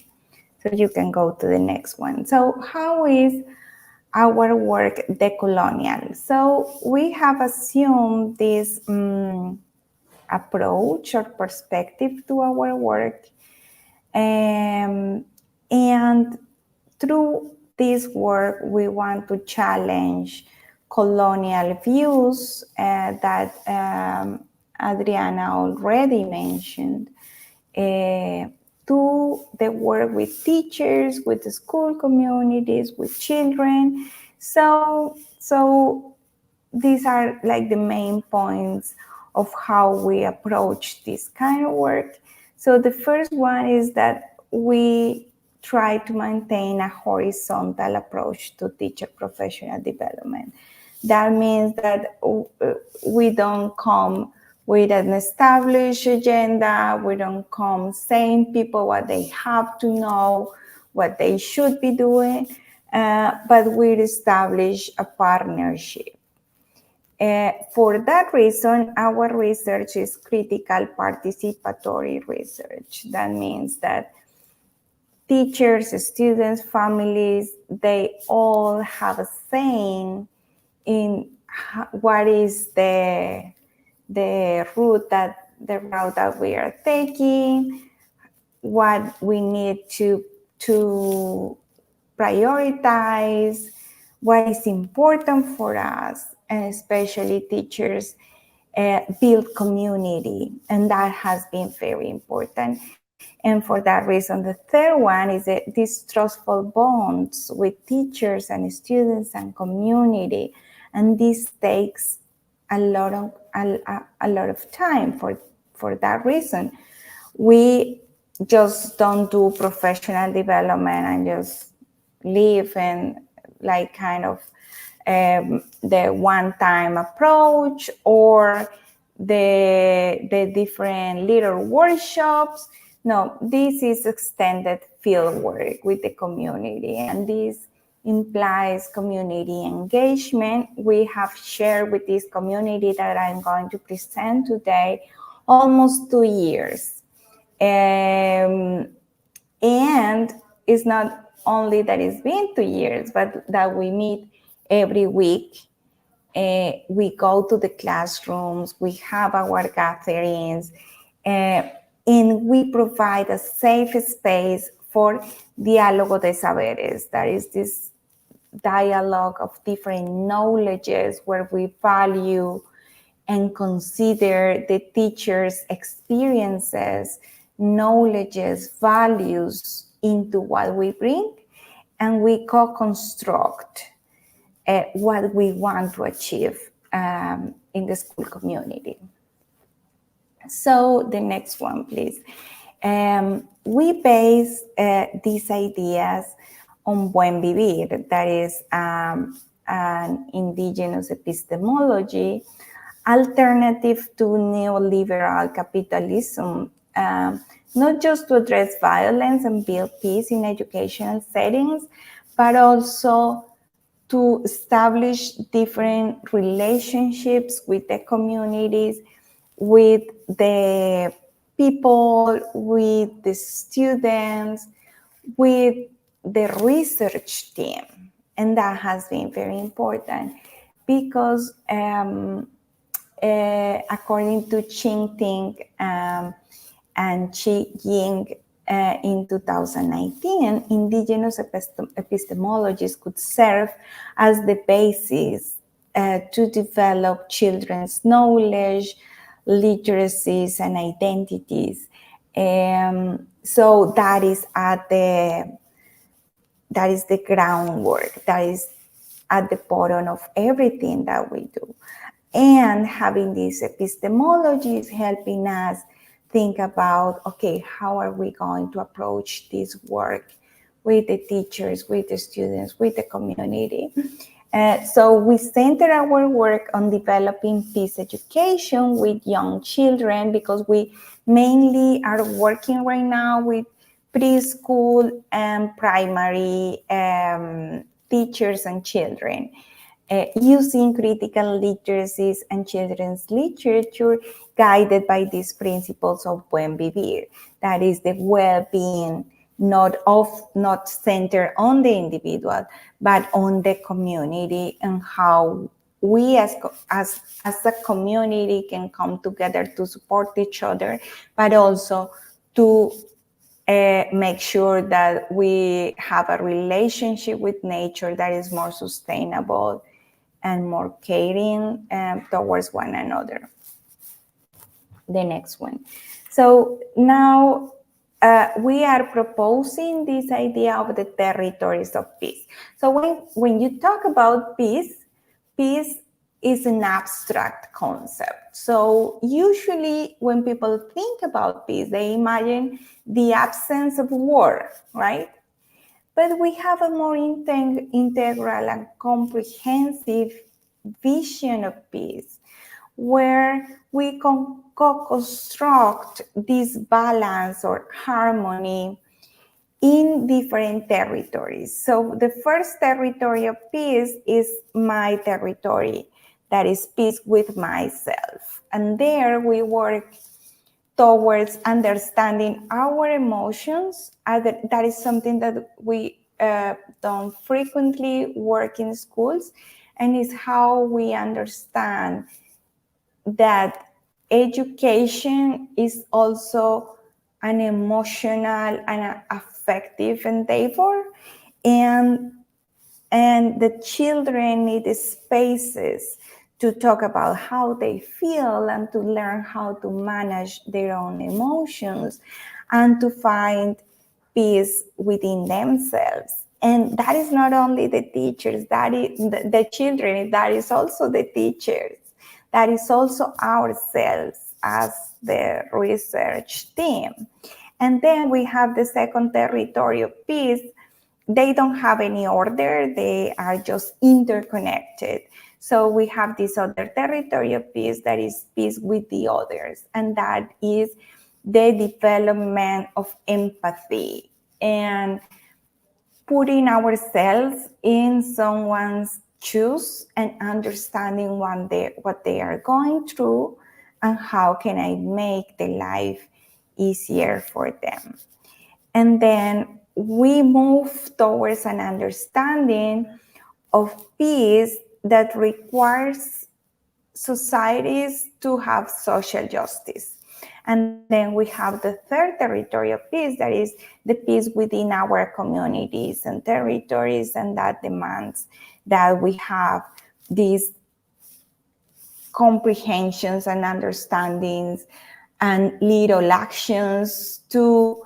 So you can go to the next one. So how is our work decolonial? So we have assumed this approach or perspective to our work, and through this work we want to challenge colonial views that Adriana already mentioned, to the work with teachers, with the school communities, with children. So these are like the main points of how we approach this kind of work. So the first one is that we try to maintain a horizontal approach to teacher professional development. That means that we don't come with an established agenda. We don't come saying people what they have to know, what they should be doing, but we establish a partnership. For that reason, our research is critical participatory research. That means that teachers, students, families, they all have a say in what is the route that we are taking, what we need to prioritize, what is important for us, and especially teachers build community, and that has been very important. And for that reason, the third one is these trustful bonds with teachers and students and community, and this takes a lot of time. For that reason, we just don't do professional development and just live in like kind of the one-time approach or the different little workshops. No, this is extended field work with the community, and this implies community engagement. We have shared with this community that I'm going to present today almost 2 years. And it's not only that it's been 2 years, but that we meet every week. We go to the classrooms, we have our gatherings, and we provide a safe space for diálogo de saberes. That is this dialogue of different knowledges where we value and consider the teacher's experiences, knowledges, values into what we bring, and we co-construct what we want to achieve in the school community. So the next one, please. We base these ideas on Buen Vivir, that is an indigenous epistemology, alternative to neoliberal capitalism, not just to address violence and build peace in educational settings, but also to establish different relationships with the communities, with the people, with the students, with the research team. And that has been very important because according to Qing and Qi Ying in 2019, indigenous epistemologies could serve as the basis to develop children's knowledge, literacies, and identities. So that is the groundwork, that is at the bottom of everything that we do. And having these epistemologies helping us think about, okay, how are we going to approach this work with the teachers, with the students, with the community? So we center our work on developing peace education with young children because we mainly are working right now with preschool and primary teachers and children, using critical literacies and children's literature guided by these principles of Buen Vivir, that is the well-being, not centered on the individual, but on the community, and how we as a community can come together to support each other, but also to make sure that we have a relationship with nature that is more sustainable and more caring towards one another. The next one. So now we are proposing this idea of the territories of peace. So when you talk about peace, peace is an abstract concept. So usually when people think about peace, they imagine the absence of war, right? But we have a more integral and comprehensive vision of peace, where we construct this balance or harmony in different territories. So the first territory of peace is my territory, that is peace with myself. And there we work towards understanding our emotions. That is something that we don't frequently work in schools, and is how we understand that education is also an emotional and an affective endeavor, and the children need spaces to talk about how they feel and to learn how to manage their own emotions and to find peace within themselves. And that is not only the teachers, that is the children, that is also the teachers, that is also ourselves as the research team. And then we have the second territory of peace. They don't have any order, they are just interconnected. So we have this other territory of peace that is peace with the others, and that is the development of empathy and putting ourselves in someone's shoes and understanding what they are going through and how can I make the life easier for them. And then we move towards an understanding of peace that requires societies to have social justice. And then we have the third territory of peace, that is the peace within our communities and territories, and that demands that we have these comprehensions and understandings and little actions to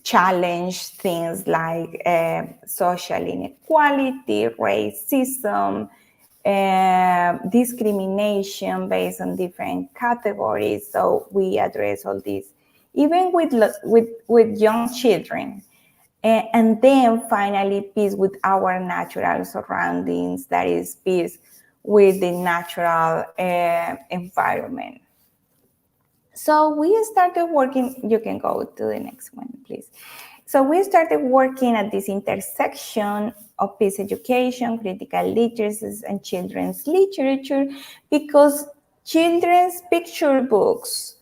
challenge things like social inequality, racism, discrimination based on different categories. So we address all these, even with young children. And then finally, peace with our natural surroundings, that is peace with the natural environment. So we started working, you can go to the next one, please. So we started working at this intersection of peace education, critical literacy, and children's literature, because children's picture books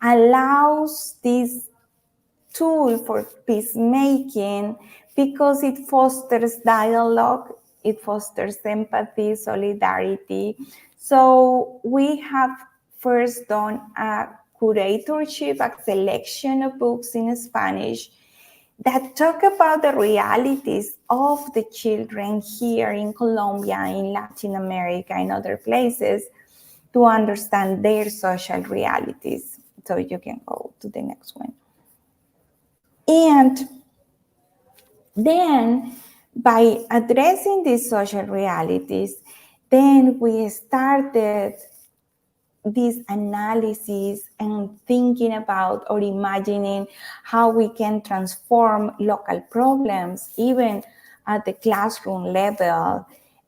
allows this tool for peacemaking because it fosters dialogue, it fosters empathy, solidarity. So we have first done a curatorship, a selection of books in Spanish that talk about the realities of the children here in Colombia, in Latin America, and other places to understand their social realities. So you can go to the next one. And then by addressing these social realities, then we started this analysis and thinking about or imagining how we can transform local problems, even at the classroom level,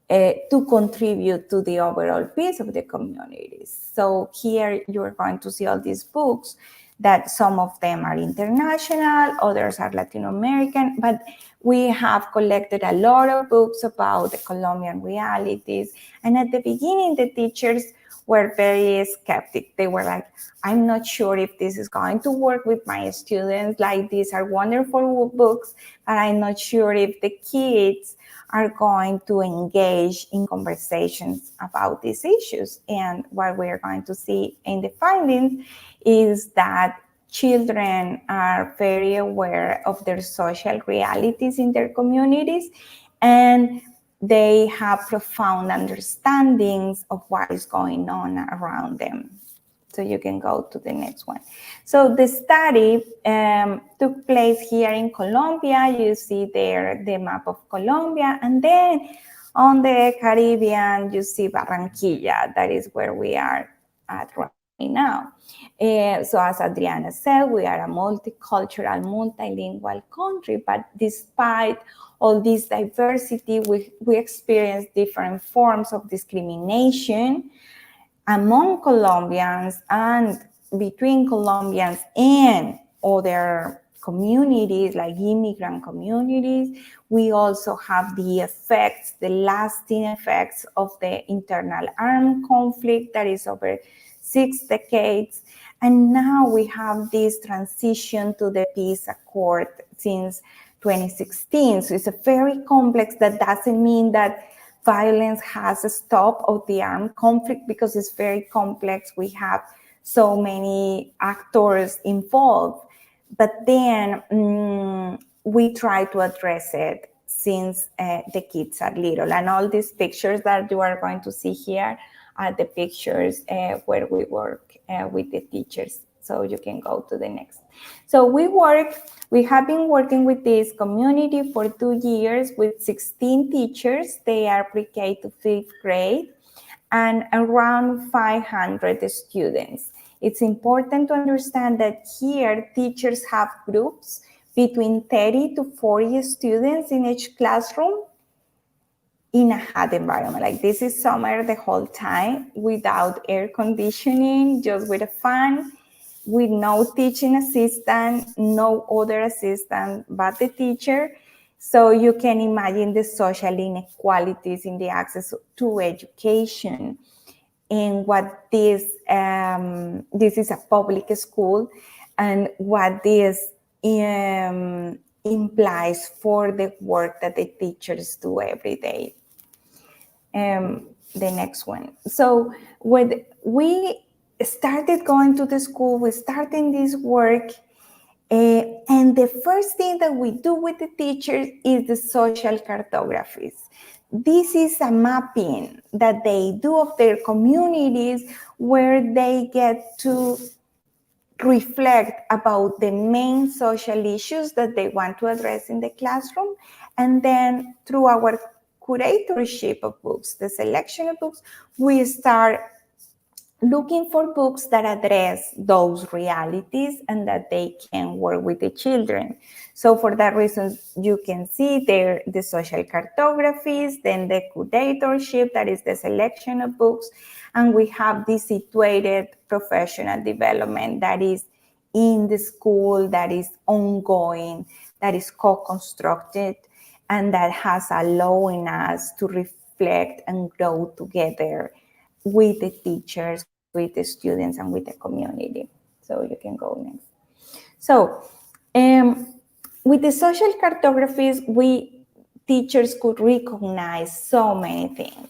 to contribute to the overall peace of the communities. So here you're going to see all these books that some of them are international, others are Latin American, but we have collected a lot of books about the Colombian realities. And at the beginning, the teachers were very skeptic. They were like, I'm not sure if this is going to work with my students. Like, these are wonderful books, but I'm not sure if the kids are going to engage in conversations about these issues. And what we're going to see in the findings is that children are very aware of their social realities in their communities, and they have profound understandings of what is going on around them. So you can go to the next one. So the study took place here in Colombia. You see there the map of Colombia. And then on the Caribbean, you see Barranquilla. That is where we are at right now. So as Adriana said, we are a multicultural, multilingual country, but despite all this diversity, we experience different forms of discrimination among Colombians and between Colombians and other communities like immigrant communities. We also have the effects, the lasting effects of the internal armed conflict that is over 6 decades. And now we have this transition to the peace accord since 2016. So it's a very complex, that doesn't mean that violence has a stop of the armed conflict, because it's very complex. We have so many actors involved, but then we try to address it since the kids are little. And all these pictures that you are going to see here are the pictures where we work with the teachers. So you can go to the next. So we have been working with this community for 2 years with 16 teachers. They are pre-K to 5th grade and around 500 students. It's important to understand that here teachers have groups between 30 to 40 students in each classroom in a hot environment. Like, this is summer the whole time without air conditioning, just with a fan, with no teaching assistant, no other assistant but the teacher. So you can imagine the social inequalities in the access to education, and what this is a public school, and what this implies for the work that the teachers do every day. The next one. So when we started going to the school, we started this work, and the first thing that we do with the teachers is the social cartographies. This is a mapping that they do of their communities, where they get to reflect about the main social issues that they want to address in the classroom. And then through our curatorship of books, the selection of books, we start looking for books that address those realities and that they can work with the children. So for that reason, you can see there the social cartographies, then the curatorship, that is the selection of books, and we have this situated professional development that is in the school, that is ongoing, that is co-constructed, and that has allowing us to reflect and grow together with the teachers, with the students, and with the community. So you can go next. So with the social cartographies, teachers could recognize so many things.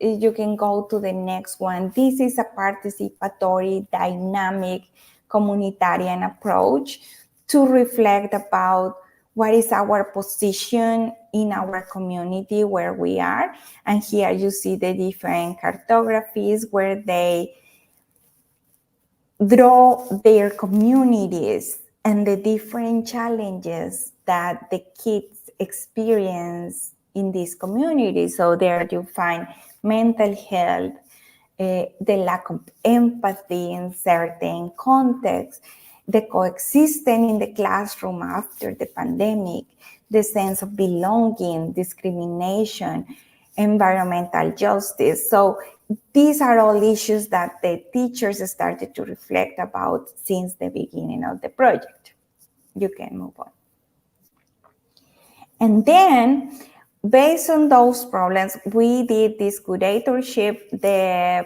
You can go to the next one. This is a participatory, dynamic, communitarian approach to reflect about what is our position in our community where we are. And here you see the different cartographies where they draw their communities and the different challenges that the kids experience in this community. So there you find mental health, the lack of empathy in certain contexts, the coexistence in the classroom after the pandemic, the sense of belonging, discrimination, environmental justice. So these are all issues that the teachers started to reflect about since the beginning of the project. You can move on. And then, based on those problems, we did this curatorship. The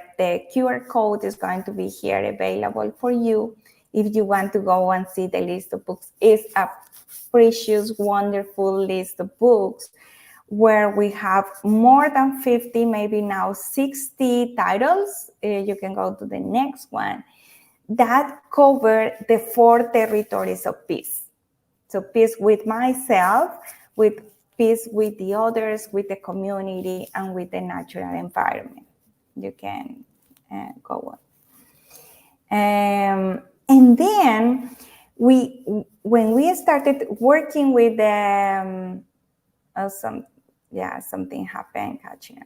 QR code is going to be here available for you if you want to go and see the list of books. It's a precious, wonderful list of books where we have more than 50, maybe now 60 titles. You can go to the next one that cover the 4 territories of peace. So peace with myself, with peace with the others, with the community, and with the natural environment. You can go on. And then when we started working with something happened, Katrina.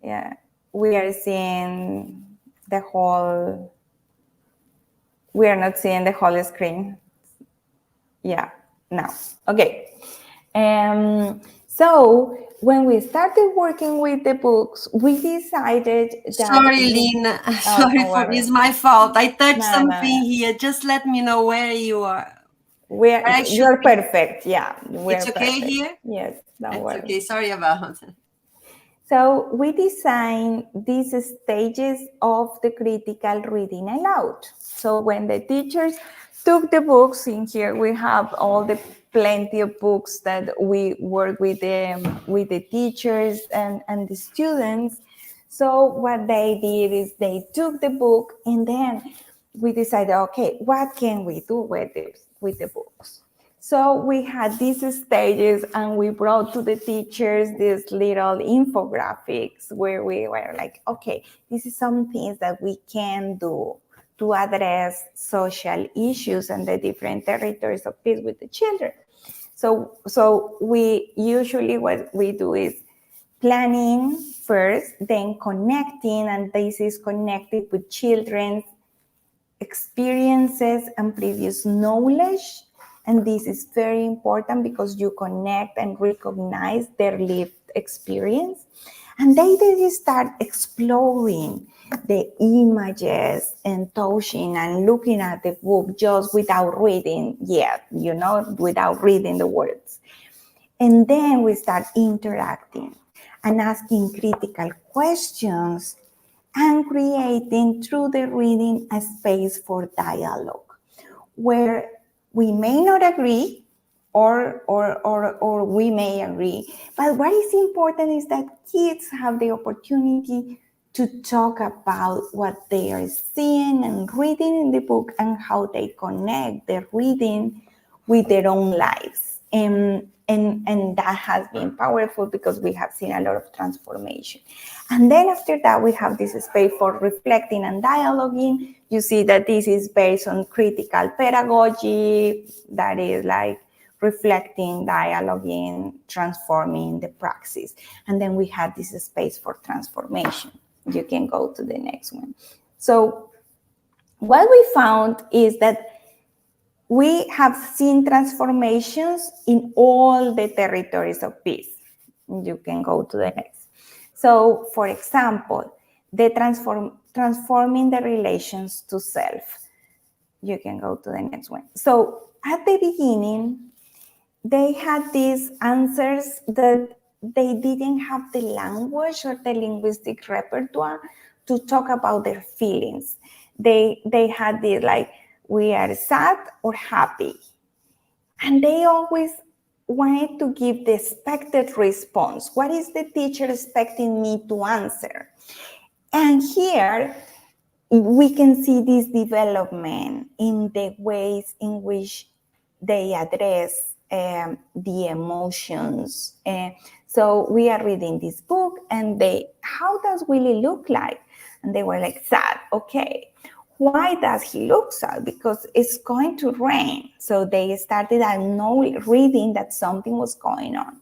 Yeah, we are seeing the whole. We are not seeing the whole screen. Yeah, now. Okay. So when we started working with the books, we decided that... Sorry, Lina. It's my fault. I touched something here. Just let me know where you are. You're perfect. Yeah. It's okay perfect. here? Yes, don't worry. Okay, sorry about it. So we designed these stages of the critical reading aloud. So when the teachers took the books, in here we have all the plenty of books that we work with the teachers and the students. So what they did is they took the book and then we decided, okay, what can we do with the books? So we had these stages and we brought to the teachers these little infographics where we were like, okay, this is some things that we can do to address social issues and the different territories of peace with the children. So we usually, what we do is planning first, then connecting, and this is connected with children's experiences and previous knowledge. And this is very important because you connect and recognize their lived experience. And they start exploring the images and touching and looking at the book just without reading yet, without reading the words. And then we start interacting and asking critical questions and creating through the reading a space for dialogue where we may not agree or we may agree. But what is important is that kids have the opportunity to talk about what they are seeing and reading in the book and how they connect their reading with their own lives. And And that has been powerful because we have seen a lot of transformation. And then after that, we have this space for reflecting and dialoguing. You see that this is based on critical pedagogy, that is like reflecting, dialoguing, transforming the praxis. And then we have this space for transformation. You can go to the next one. So what we found is that we have seen transformations in all the territories of peace. You can go to the next. So, for example, the transforming the relations to self. You can go to the next one. So, at the beginning, they had these answers that they didn't have the language or the linguistic repertoire to talk about their feelings. They had this like, we are sad or happy. And they always wanted to give the expected response. What is the teacher expecting me to answer? And here we can see this development in the ways in which they address the emotions. So we are reading this book and how does Willie look like? And they were like, sad, okay. Why does he look sad? Because it's going to rain. So they started reading that something was going on.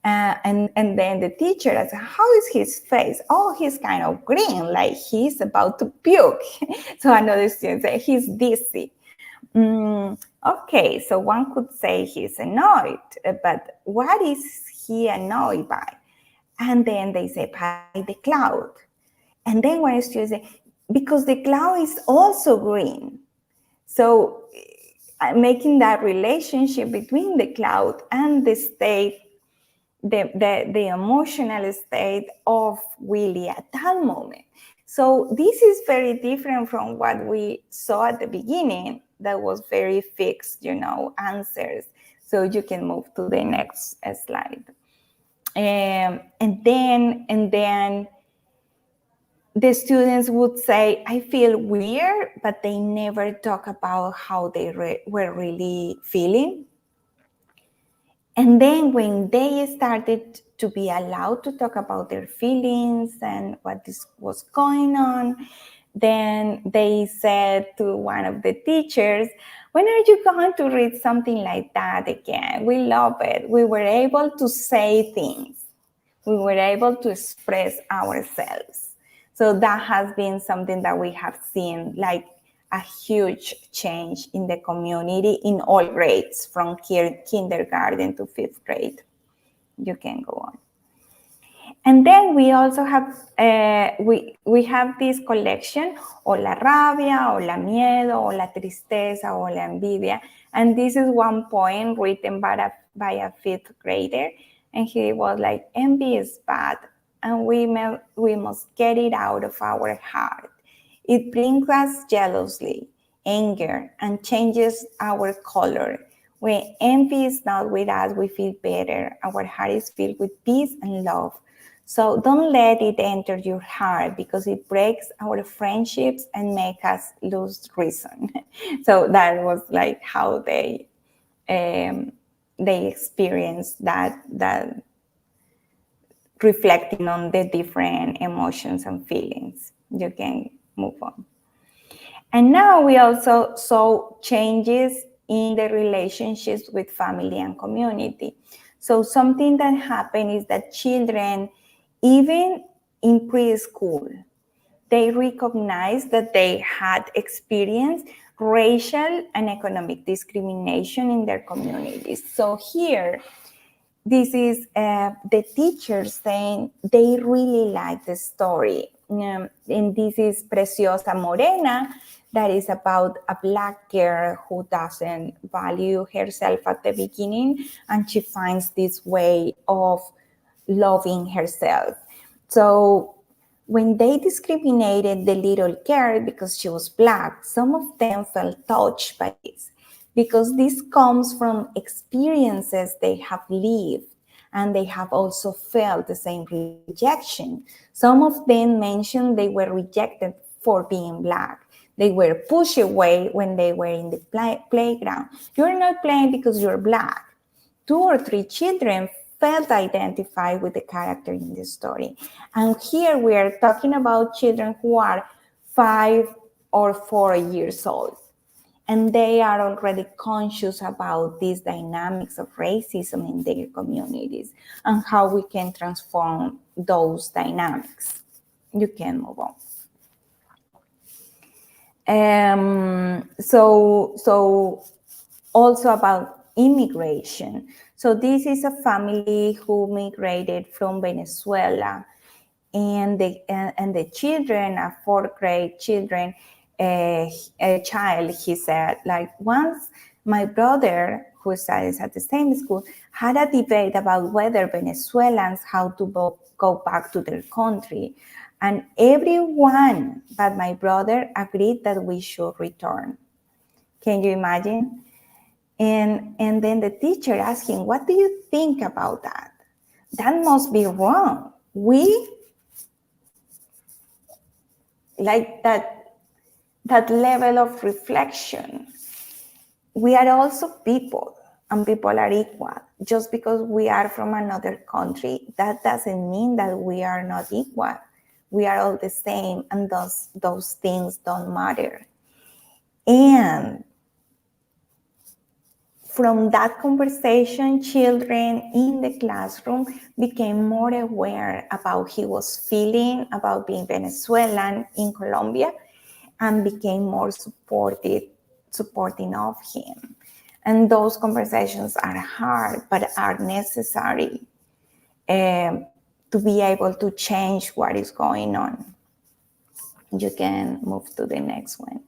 And then the teacher asked, how is his face? Oh, he's kind of green, like he's about to puke. So another student said, he's dizzy. Okay, so one could say he's annoyed, but what is he annoyed by? And then they say, by the cloud. And then one student said, because the cloud is also green. So making that relationship between the cloud and the state, the emotional state of Willie at that moment. So this is very different from what we saw at the beginning that was very fixed, answers. So you can move to the next slide. And then the students would say, I feel weird, but they never talk about how they were really feeling. And then when they started to be allowed to talk about their feelings and what was going on, then they said to one of the teachers, when are you going to read something like that again? We love it. We were able to say things. We were able to express ourselves. So that has been something that we have seen, like a huge change in the community in all grades, from kindergarten to 5th grade. You can go on. And then we also have, we have this collection, o la rabia, o la miedo, o la tristeza, o la envidia. And this is one poem written by a 5th grader. And he was like, envy is bad, and we must get it out of our heart. It brings us jealousy, anger, and changes our color. When envy is not with us, we feel better. Our heart is filled with peace and love. So don't let it enter your heart, because it breaks our friendships and makes us lose reason. So that was like how they experienced that reflecting on the different emotions and feelings. You can move on. And now we also saw changes in the relationships with family and community. So something that happened is that children, even in preschool, they recognized that they had experienced racial and economic discrimination in their communities. So here, this is the teachers saying they really like the story. And this is Preciosa Morena, that is about a Black girl who doesn't value herself at the beginning, and she finds this way of loving herself. So when they discriminated the little girl because she was Black, some of them felt touched by this, because this comes from experiences they have lived, and they have also felt the same rejection. Some of them mentioned they were rejected for being Black. They were pushed away when they were in the playground. You're not playing because you're Black. 2 or 3 children felt identified with the character in the story. And here we are talking about children who are 5 or 4 years old. And they are already conscious about these dynamics of racism in their communities and how we can transform those dynamics. You can move on. So also about immigration. So this is a family who migrated from Venezuela, and the children, a 4th grade children, a child, he said, like, once my brother, who studies at the same school, had a debate about whether Venezuelans had to go back to their country. And everyone but my brother agreed that we should return. Can you imagine? And then the teacher asked him, what do you think about that? That must be wrong. We, like that level of reflection. We are also people, and people are equal. Just because we are from another country, that doesn't mean that we are not equal. We are all the same, and those things don't matter. And from that conversation, children in the classroom became more aware about he was feeling about being Venezuelan in Colombia, and became more supporting of him. And those conversations are hard, but are necessary to be able to change what is going on. You can move to the next one.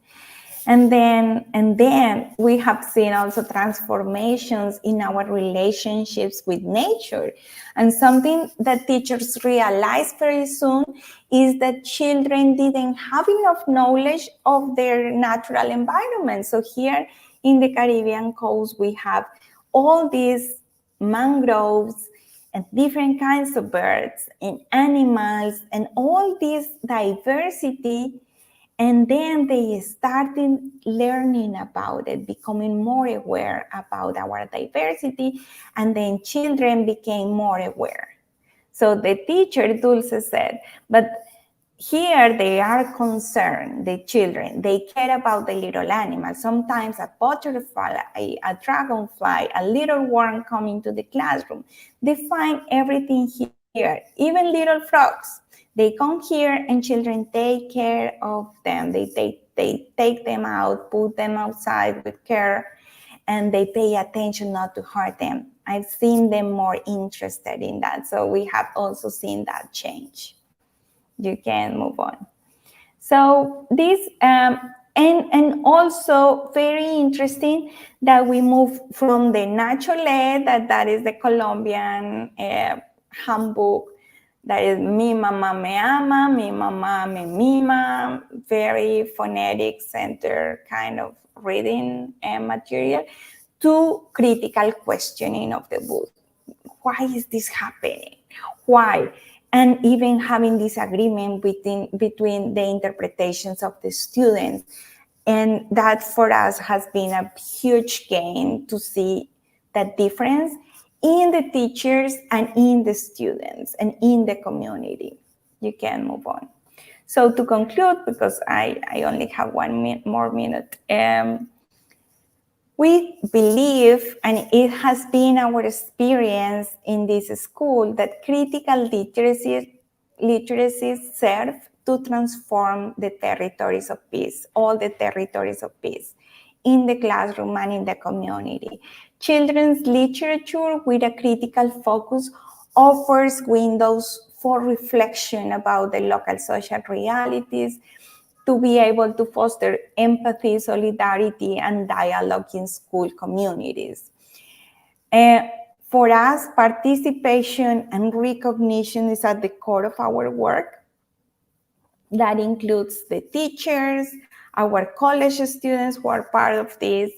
And then we have seen also transformations in our relationships with nature. And something that teachers realized very soon is that children didn't have enough knowledge of their natural environment. So here in the Caribbean coast, we have all these mangroves and different kinds of birds and animals and all this diversity. And then they started learning about it, becoming more aware about our diversity, and then children became more aware. So the teacher, Dulce, said, but here they are concerned, the children, they care about the little animals. Sometimes a butterfly, a dragonfly, a little worm coming to the classroom. They find everything here, even little frogs. They come here and children take care of them. They take them out, put them outside with care, and they pay attention not to hurt them. I've seen them more interested in that. So we have also seen that change. You can move on. So this, and also very interesting that we move from the natural ed, that is the Colombian handbook, that is mi mamá me ama, mi mamá me mima, very phonetic center kind of reading material, to critical questioning of the book. Why is this happening? Why? And even having disagreement between the interpretations of the students. And that for us has been a huge gain to see that difference in the teachers and in the students and in the community. You can move on. So to conclude, because I only have 1 more minute, we believe, and it has been our experience in this school, that critical literacy serve to transform the territories of peace, all the territories of peace, in the classroom and in the community. Children's literature with a critical focus offers windows for reflection about the local social realities, to be able to foster empathy, solidarity, and dialogue in school communities. For us, participation and recognition is at the core of our work. That includes the teachers, our college students who are part of this,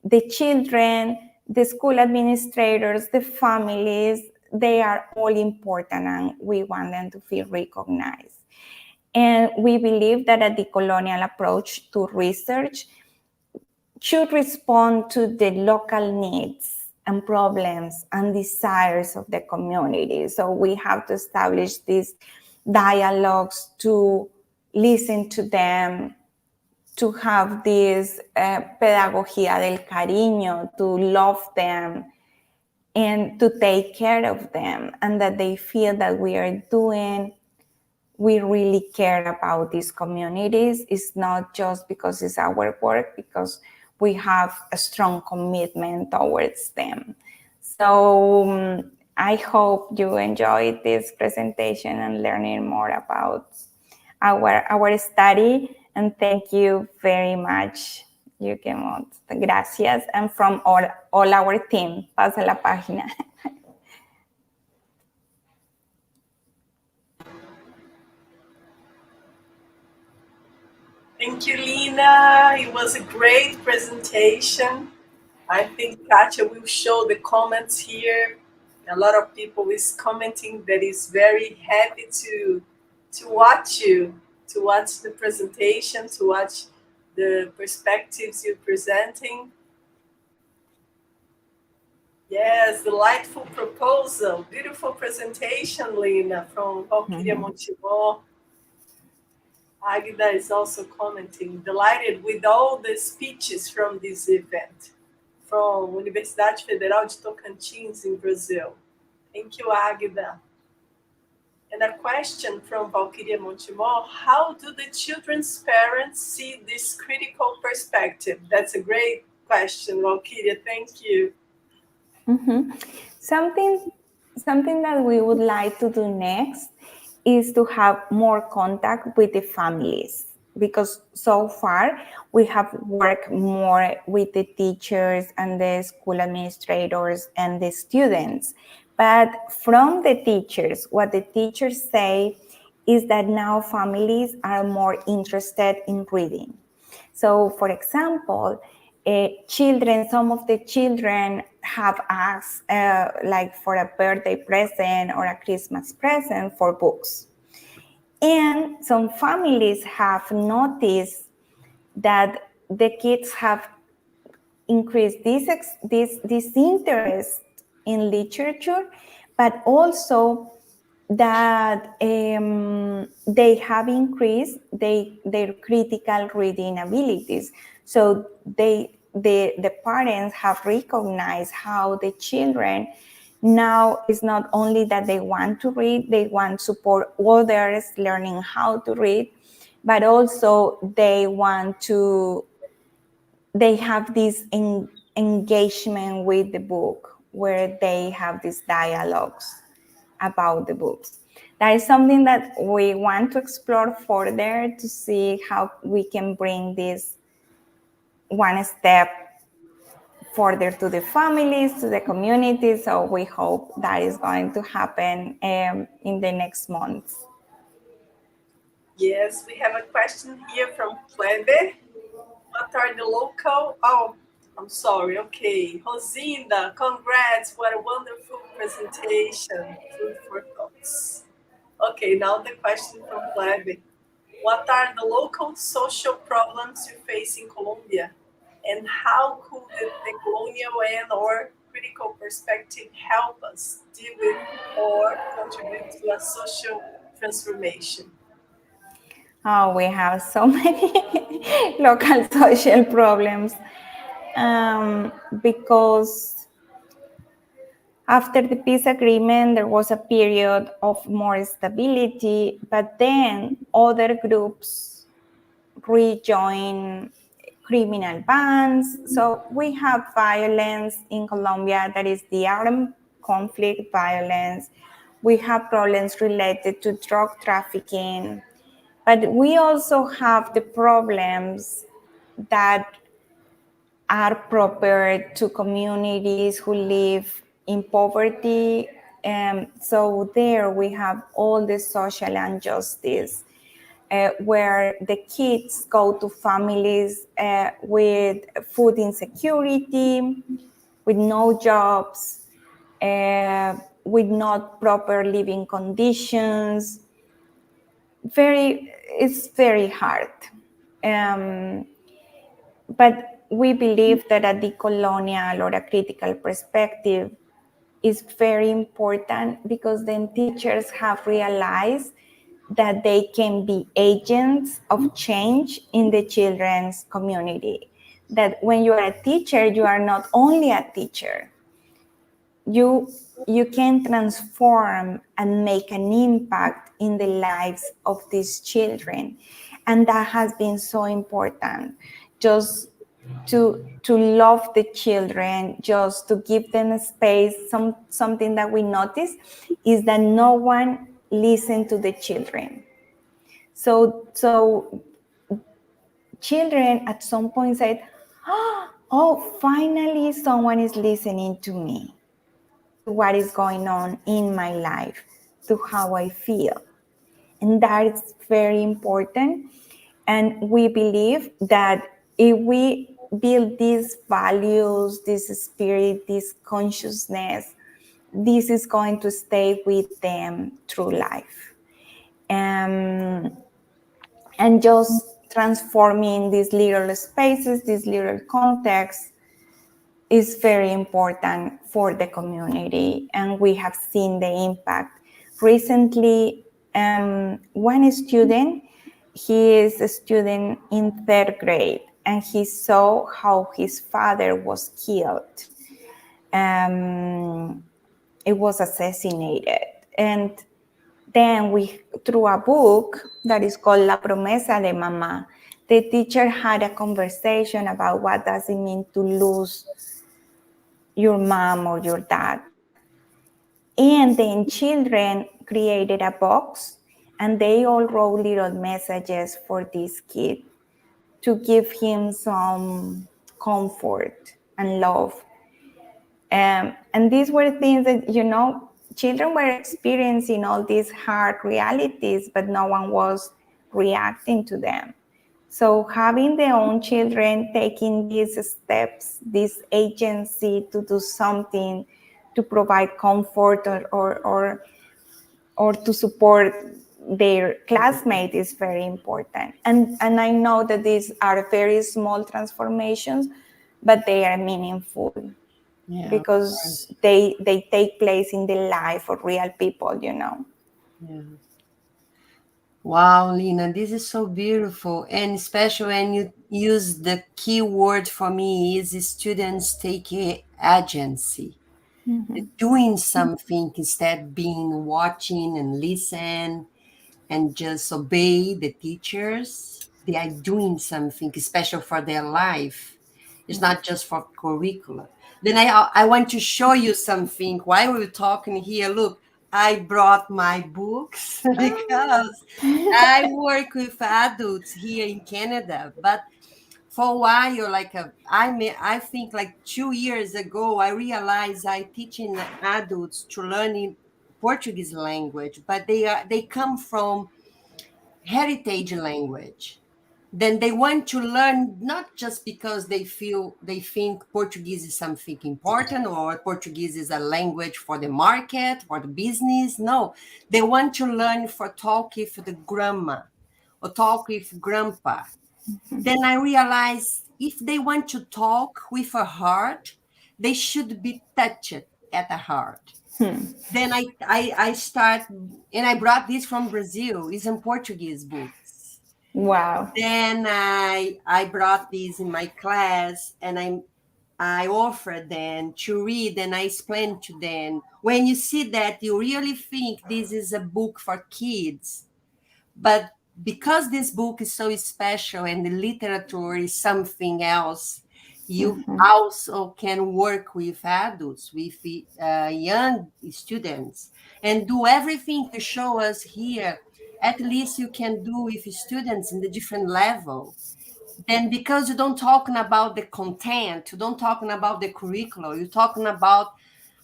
the children, the school administrators, the families. They are all important, and we want them to feel recognized. And we believe that a decolonial approach to research should respond to the local needs and problems and desires of the community. So we have to establish these dialogues, to listen to them, to have this pedagogía del cariño, to love them and to take care of them, and that they feel that we really care about these communities. It's not just because it's our work, because we have a strong commitment towards them. So I hope you enjoyed this presentation and learning more about our study, and thank you very much. You can gracias, and from all our team. Pasa la página. Thank you, Lina. It was a great presentation. I think Katia will show the comments here. A lot of people is commenting that is very happy to watch you, to watch the presentation, to watch the perspectives you're presenting. Yes, delightful proposal. Beautiful presentation, Lina, from Valkyria Montemor. Agda is also commenting, delighted with all the speeches from this event, from Universidade Federal de Tocantins in Brazil. Thank you, Agda. And a question from Valkyria Montemor, how do the children's parents see this critical perspective? That's a great question, Valkyria, thank you. Something that we would like to do next is to have more contact with the families, because so far we have worked more with the teachers and the school administrators and the students. But from the teachers, what the teachers say is that now families are more interested in reading. So, for example, some of the children have asked like for a birthday present or a Christmas present for books. And some families have noticed that the kids have increased this interest in literature, but also that they have increased their critical reading abilities. So the parents have recognized how the children now is not only that they want to read, they want to support others learning how to read, but also they have this engagement with the book, where they have these dialogues about the books. That is something that we want to explore further, to see how we can bring this one step further to the families, to the community. So we hope that is going to happen in the next months. Yes, we have a question here from Kleber. What are the local... Oh, I'm sorry. Okay. Rosinda, congrats. What a wonderful presentation. Food for thoughts. Okay, now the question from Kleber. What are the local social problems you face in Colombia? And how could the colonial and or critical perspective help us deal with or contribute to a social transformation? Oh, we have so many local social problems because after the peace agreement, there was a period of more stability, but then other groups rejoin criminal bands. So we have violence in Colombia, that is the armed conflict violence. We have problems related to drug trafficking, but we also have the problems that are proper to communities who live in poverty. So there we have all the social injustice, where the kids go to families with food insecurity, with no jobs, with not proper living conditions. It's very hard. But we believe that a decolonial or a critical perspective is very important, because then teachers have realized that they can be agents of change in the children's community. That when you are a teacher, you are not only a teacher. You can transform and make an impact in the lives of these children. And that has been so important. Just to love the children, just to give them a space. Something that we notice is that no one listened to the children. So children at some point said, oh, finally someone is listening to me, to what is going on in my life, to how I feel. And that is very important. And we believe that if we build these values, this spirit, this consciousness, this is going to stay with them through life. And just transforming these little spaces, these little contexts, is very important for the community. And we have seen the impact. Recently, one student, he is a student in 3rd grade, and he saw how his father was killed. It was assassinated. And then through a book that is called La Promesa de Mamá, the teacher had a conversation about what does it mean to lose your mom or your dad. And then children created a box, and they all wrote little messages for this kid to give him some comfort and love. And these were things that, children were experiencing all these hard realities, but no one was reacting to them. So having their own children taking these steps, this agency to do something, to provide comfort or to support their classmate is very important. And I know that these are very small transformations, but they are meaningful. Yeah, because they take place in the life of real people, Yeah. Wow, Lina, this is so beautiful. And especially when you use the key word for me is students taking agency. Mm-hmm. Doing something instead of being watching and listen and just obey the teachers. They are doing something special for their life. It's not just for curricula. Then I want to show you something while we were talking here. Look, I brought my books because I work with adults here in Canada, but for a while, I think like 2 years ago, I realized I teaching adults to learning Portuguese language, but they come from heritage language. Then they want to learn not just because they think Portuguese is something important or Portuguese is a language for the market, for the business. No, they want to learn for talk with the grandma or talk with grandpa. Mm-hmm. Then I realized if they want to talk with a heart, they should be touched at the heart. Then I start, and I brought this from Brazil. It's in Portuguese books. Wow. Then I brought these in my class, and I offered them to read, and I explained to them. When you see that, you really think this is a book for kids. But because this book is so special and the literature is something else, you also can work with adults, with young students, and do everything to show us here. At least you can do with students in the different level. Then because you don't talking about the content, you don't talking about the curriculum, you're talking about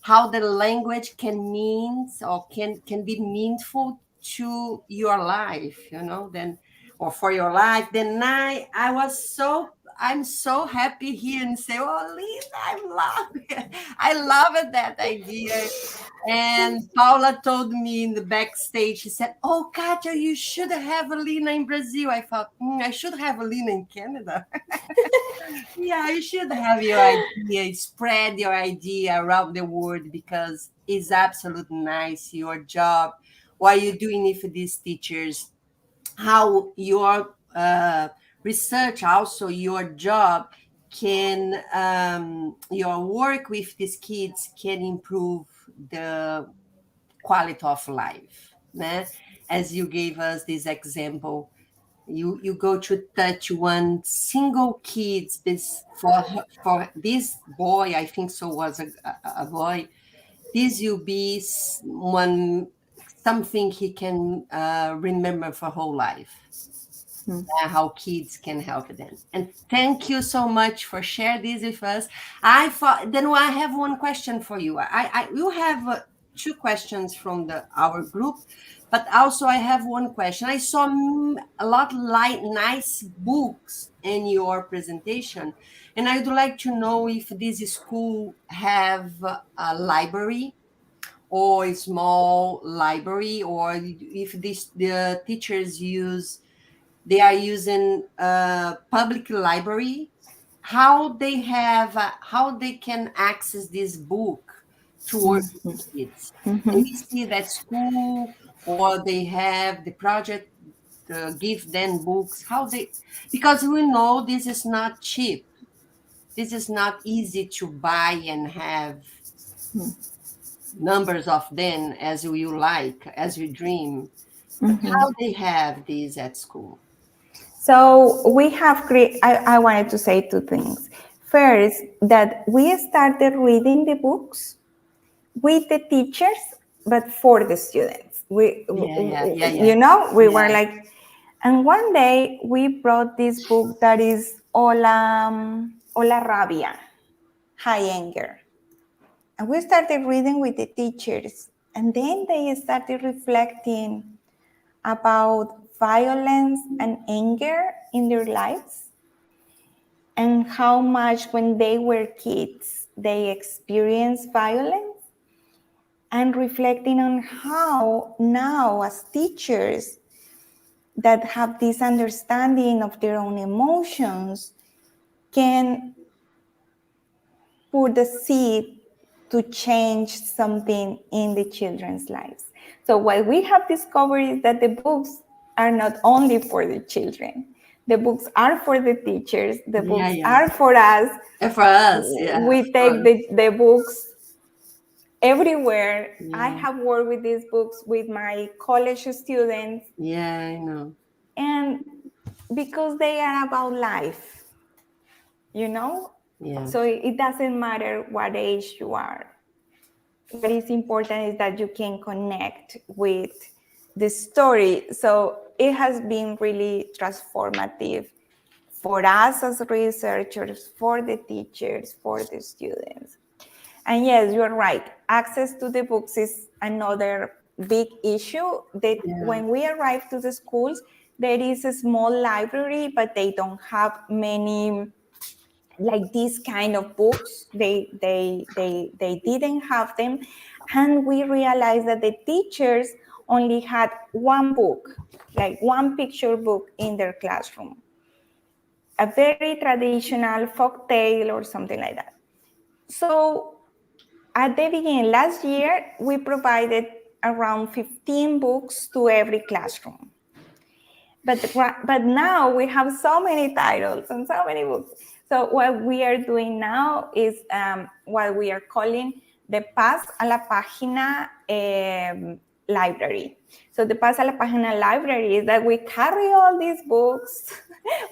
how the language can mean or can be meaningful to your life, then, or for your life. Then I'm so happy here and say, oh, Lisa, I love it. I love it, that idea. And Paula told me in the backstage, she said, "Oh, Katia, you should have a Lina in Brazil." I thought, I should have a Lina in Canada. Yeah, you should have your idea, spread your idea around the world, because it's absolutely nice, your job, what you're doing with these teachers, how your research, also your job can, your work with these kids can improve the quality of life, né? As you gave us this example, you go to touch one single kid, this for this boy, I think so was a boy, this will be something he can remember for whole life. How kids can help them. And thank you so much for sharing this with us. I have one question for you. I will have two questions from our group, but also I have one question. I saw a lot nice books in your presentation, and I would like to know if this school have a library, or a small library, or if the teachers they are using public library, how they can access this book to work with kids. And we see that school, or they have the project give them books, because we know this is not cheap. This is not easy to buy and have numbers of them as you like, as you dream. How they have these at school? So we have I wanted to say two things. First, that we started reading the books with the teachers, but for the students. We were like, and one day we brought this book that is Hola Rabia, High Anger. And we started reading with the teachers, and then they started reflecting about violence and anger in their lives, and how much when they were kids they experienced violence, and reflecting on how now as teachers that have this understanding of their own emotions can put the seed to change something in the children's lives. So what we have discovered is that the books are not only for the children. The books are for the teachers. The books are for us. For us, we take the books everywhere. I have worked with these books with my college students. Yeah, I know. And because they are about life, you know? Yeah. So it doesn't matter what age you are. What is important is that you can connect with the story. So it has been really transformative for us as researchers, for the teachers, for the students. And yes, you're right. Access to the books is another big issue. When we arrive to the schools, there is a small library, but they don't have many like these kind of books. They didn't have them. And we realized that the teachers only had one book, like one picture book in their classroom. A very traditional folk tale or something like that. So at the beginning, last year, we provided around 15 books to every classroom. But now we have so many titles and so many books. So what we are doing now is what we are calling the Paz a la Página library. So the Paz a la Página library is that we carry all these books.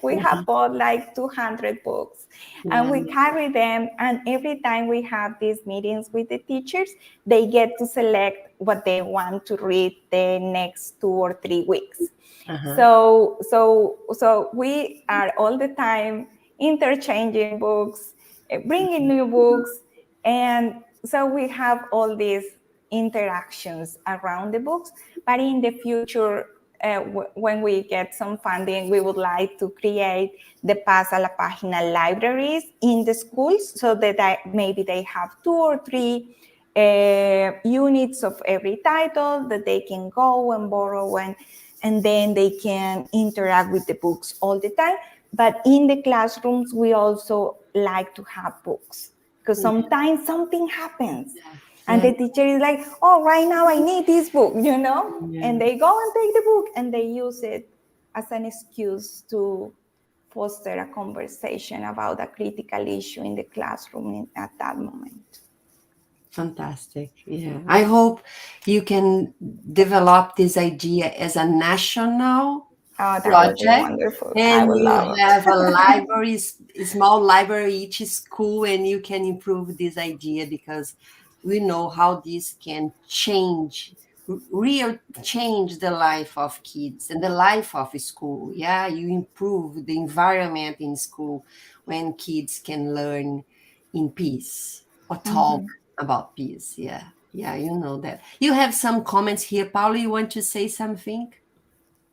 We have bought like 200 books, and we carry them. And every time we have these meetings with the teachers, they get to select what they want to read the next 2 or 3 weeks. So we are all the time interchanging books, bringing new books, and so we have all these interactions around the books. But in the future, when we get some funding, we would like to create the Paz a la Página libraries in the schools, so that maybe they have 2 or 3 units of every title that they can go and borrow, and then they can interact with the books all the time. But in the classrooms, we also like to have books, because sometimes something happens. And the teacher is like, oh, right now I need this book, and they go and take the book and they use it as an excuse to foster a conversation about a critical issue in the classroom at that moment. Fantastic. Yeah. I hope you can develop this idea as a national that project. Would be wonderful. And I would love you have a library, a small library each school, and you can improve this idea, because we know how this can change the life of kids and the life of school. Yeah, you improve the environment in school when kids can learn in peace or talk about peace. Yeah, you know that. You have some comments here. Paula, you want to say something?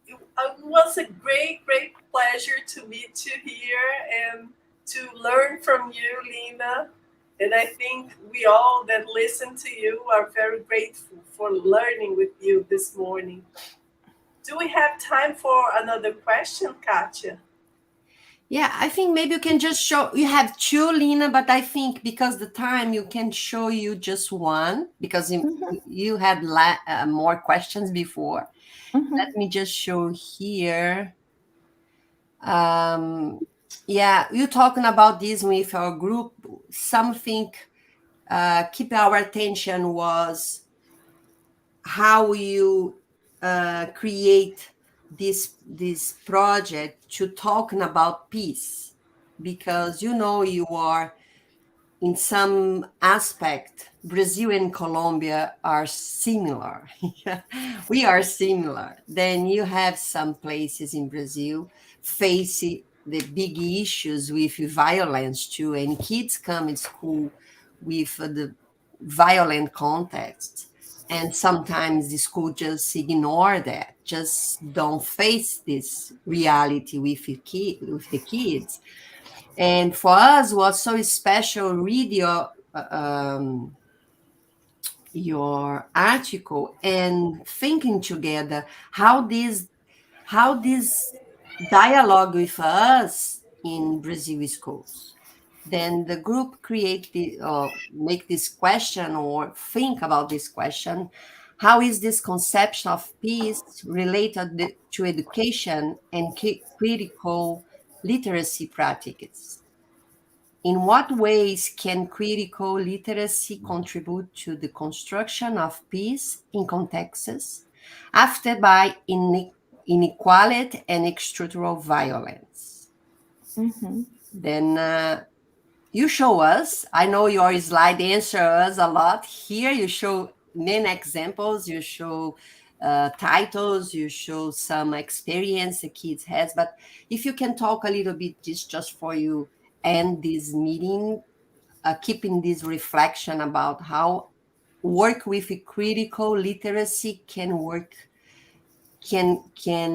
It was a great pleasure to meet you here and to learn from you, Lina. And I think we all that listen to you are very grateful for learning with you this morning. Do we have time for another question, Katia? Yeah, I think maybe you can just show, you have two, Lina, but I think because the time you can show you just one, because you had more questions before. Let me just show here. Yeah, you're talking about this with our group. Something keep our attention was how you create this project to talking about peace, because you are in some aspect, Brazil and Colombia are similar. We are similar. Then you have some places in Brazil face the big issues with violence too, and kids come in school with the violent context. And sometimes the school just ignore that, just don't face this reality with the kids. And for us, what's so special, read your article and thinking together how this dialogue with us in Brazil schools. Then the group make this question or think about this question. How is this conception of peace related to education and critical literacy practices? In what ways can critical literacy contribute to the construction of peace in contexts affected by inequality and structural violence? Then you show us, I know your slide answer us a lot. Here you show many examples, you show titles, you show some experience the kids has, but if you can talk a little bit just for you end this meeting, keeping this reflection about how work with critical literacy can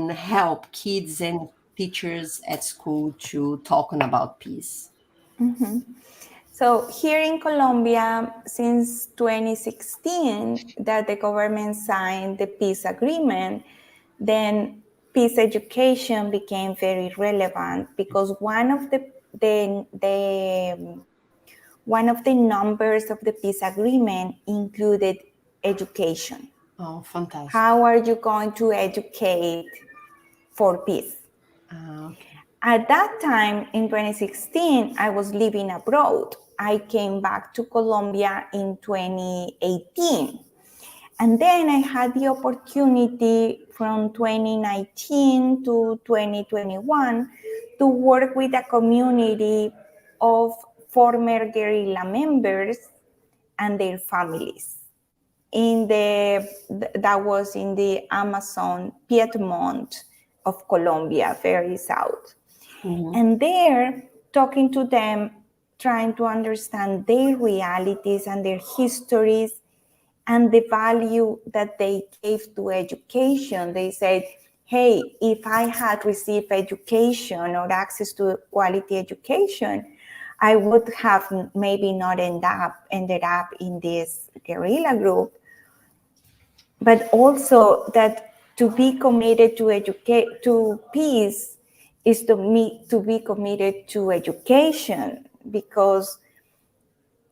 help kids and teachers at school to talking about peace. So here in Colombia, since 2016, that the government signed the peace agreement, then peace education became very relevant, because one of the numbers of the peace agreement included education. Oh, fantastic. How are you going to educate for peace? Okay. At that time, in 2016, I was living abroad. I came back to Colombia in 2018. And then I had the opportunity from 2019 to 2021 to work with a community of former guerrilla members and their families. That was in the Amazon Piedmont of Colombia, very south. And there, talking to them, trying to understand their realities and their histories and the value that they gave to education. They said, hey, if I had received education or access to quality education, I would have maybe not ended up in this guerrilla group, but also that to be committed to peace is to be committed to education, because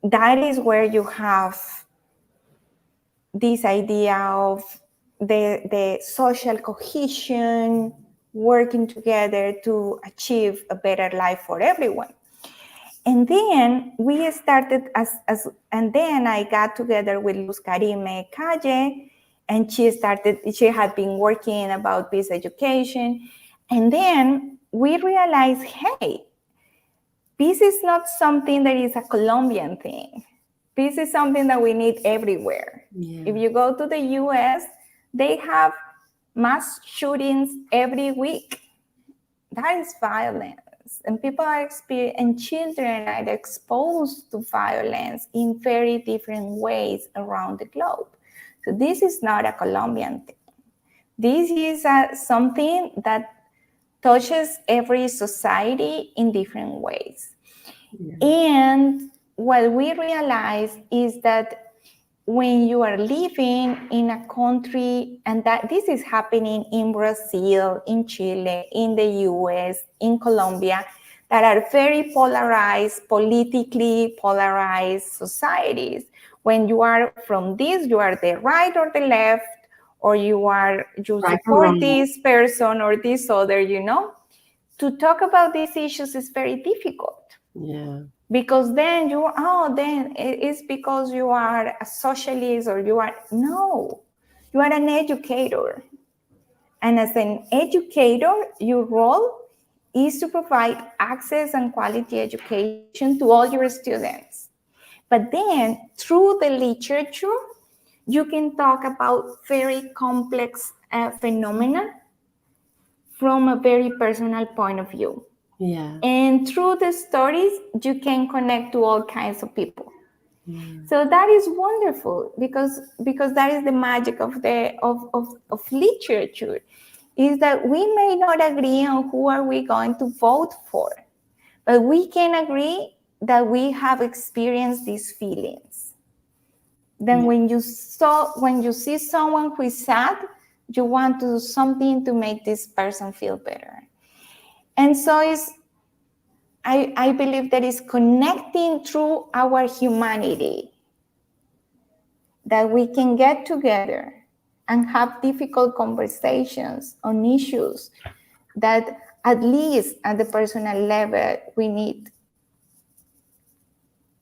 that is where you have this idea of the social cohesion, working together to achieve a better life for everyone. And then we started and then I got together with Luz Karime Calle, and she had been working about peace education. And then we realized, hey, peace is not something that is a Colombian thing. Peace is something that we need everywhere. Yeah. If you go to the US, they have mass shootings every week. That is violence. And people are and children are exposed to violence in very different ways around the globe. So this is not a Colombian thing. This is something that touches every society in different ways. Yeah. And what we realize is that when you are living in a country, and that this is happening in Brazil, in Chile, in the US, in Colombia, that are very polarized, politically polarized societies. When you are from this, you are the right or the left, or you support this person or this other, To talk about these issues is very difficult. Yeah. Because then then it's because you are a socialist or you are an educator. And as an educator, your role is to provide access and quality education to all your students. But then through the literature, you can talk about very complex phenomena from a very personal point of view. Yeah. And through the stories, you can connect to all kinds of people. So that is wonderful because that is the magic of literature, is that we may not agree on who are we going to vote for, but we can agree that we have experienced these feelings. Then when you see someone who is sad, you want to do something to make this person feel better. And so I believe that is connecting through our humanity, that we can get together and have difficult conversations on issues that at least at the personal level we need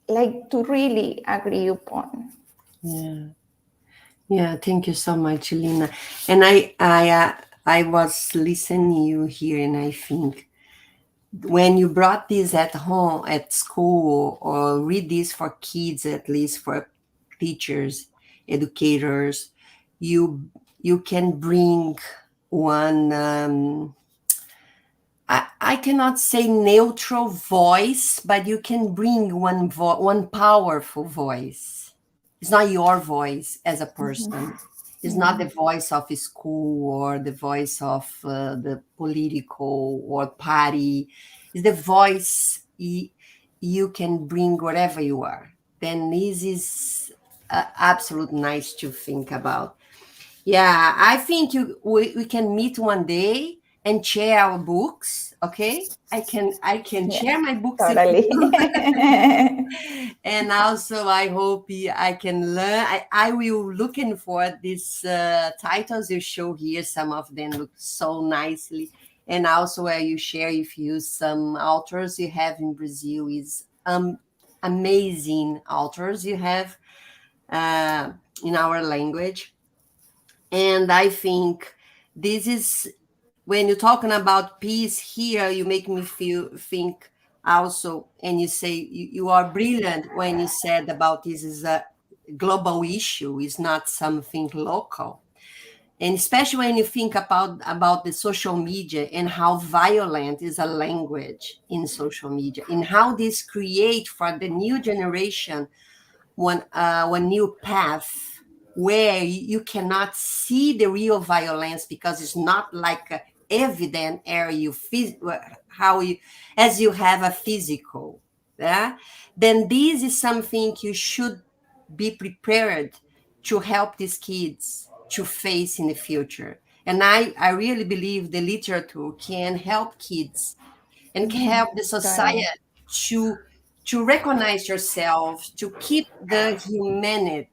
to really agree upon. Yeah, thank you so much, Lina. And I was listening you here, and I think when you brought this at home, at school, or read this for kids, at least for teachers, educators, you can bring one, I cannot say neutral voice, but you can bring one powerful voice. It's not your voice as a person. It's not the voice of a school or the voice of the political or party. It's the voice you can bring wherever you are. Then this is absolutely nice to think about. Yeah, I think we can meet one day and share our books. Okay, I can share my books. Totally. And also, I hope I can learn. I will looking for these titles you show here. Some of them look so nicely. And also, where you share with you some authors you have in Brazil is amazing authors you have in our language. And I think this is, when you're talking about peace here, you make me think also, and you say you are brilliant when you said about this is a global issue, is not something local. And especially when you think about the social media and how violent is a language in social media, and how this create for the new generation one new path where you cannot see the real violence because it's not like a evident area as you have a physical. yeah, then this is something you should be prepared to help these kids to face in the future. And I really believe the literature can help kids and can help the society to recognize yourself, to keep the humanity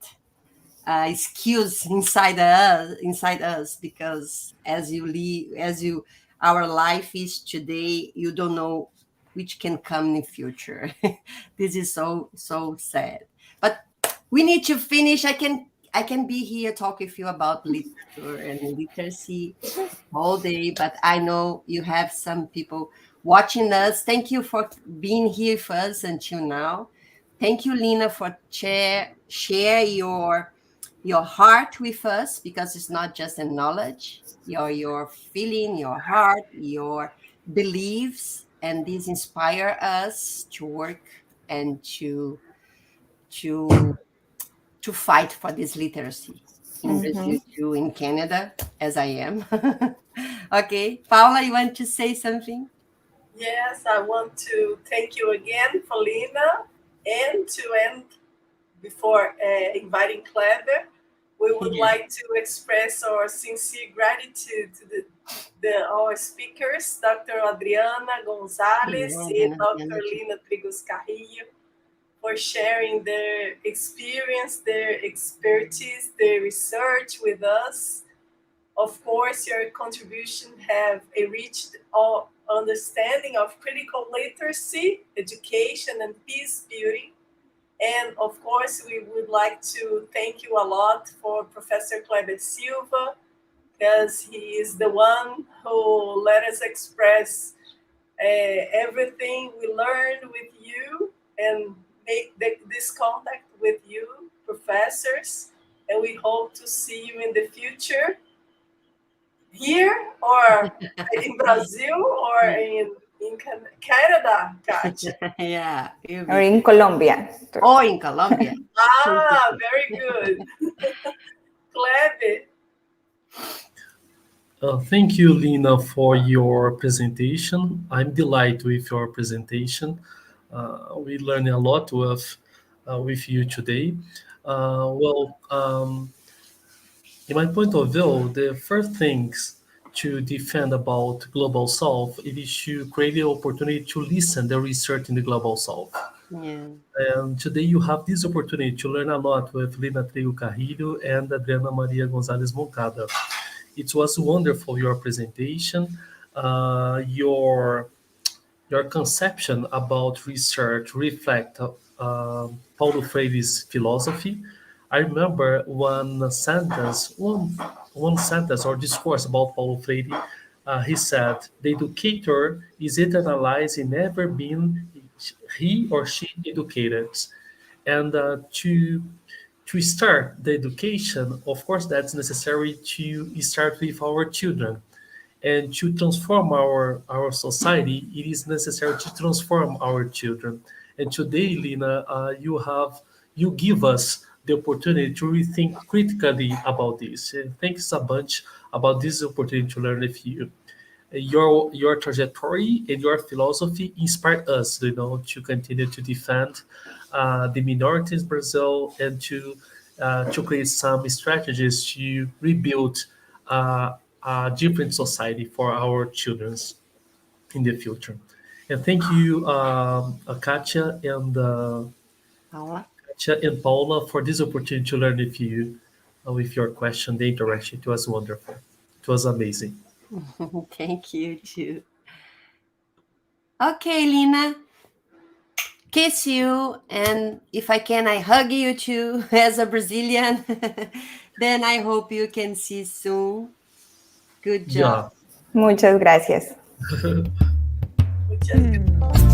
skills inside us, because our life is today, you don't know which can come in the future. This is so sad, but we need to finish. I can be here talk with you about literature and literacy all day, but I know you have some people watching us. Thank you for being here with us until now. Thank you, Lina, for share your heart with us, because it's not just a knowledge, your feeling, your heart, your beliefs, and these inspire us to work and to fight for this literacy in Brazil too, in Canada, as I am. Okay, Paula, you want to say something? Yes, I want to thank you again, Paulina, and to end before inviting Kleber, we would like to express our sincere gratitude to our speakers, Dr. Adriana González and Dr. Lina Trigos Carrillo, for sharing their experience, their expertise, their research with us. Of course, your contribution have enriched our understanding of critical literacy, education, and peace building. And of course, we would like to thank you a lot for Professor Kleber Silva, because he is the one who let us express everything we learned with you and make this contact with you, professors. And we hope to see you in the future, here or in Brazil or in Canada, Katia. Yeah. Or in Colombia. Or in Colombia. Very good. Kleber. Thank you, Lina, for your presentation. I'm delighted with your presentation. We learned a lot with you today. In my point of view, the first things to defend about Global South is to create the opportunity to listen the research in the Global South. Yeah. And today you have this opportunity to learn a lot with Lina Trigos Carrillo and Adriana González Moncada. It was wonderful, your presentation, your conception about research reflect Paulo Freire's philosophy. I remember one sentence or discourse about Paulo Freire. He said, "The educator is eternalized in never being he or she educated," and to start the education, of course, that's necessary to start with our children. And to transform our society, it is necessary to transform our children. And today, Lina, you give us the opportunity to rethink critically about this. And thanks a bunch about this opportunity to learn with you. Your trajectory and your philosophy inspired us, to continue to defend the minorities in Brazil and to create some strategies to rebuild a different society for our children in the future. And thank you, Katia and Paula, for this opportunity to learn with you, with your question, the interaction. It was wonderful. It was amazing. Thank you too. Okay, Lina. Kiss you, and if I can, I hug you too, as a Brazilian. Then I hope you can see soon. Good job. Yeah. Muchas gracias. Muchas gracias.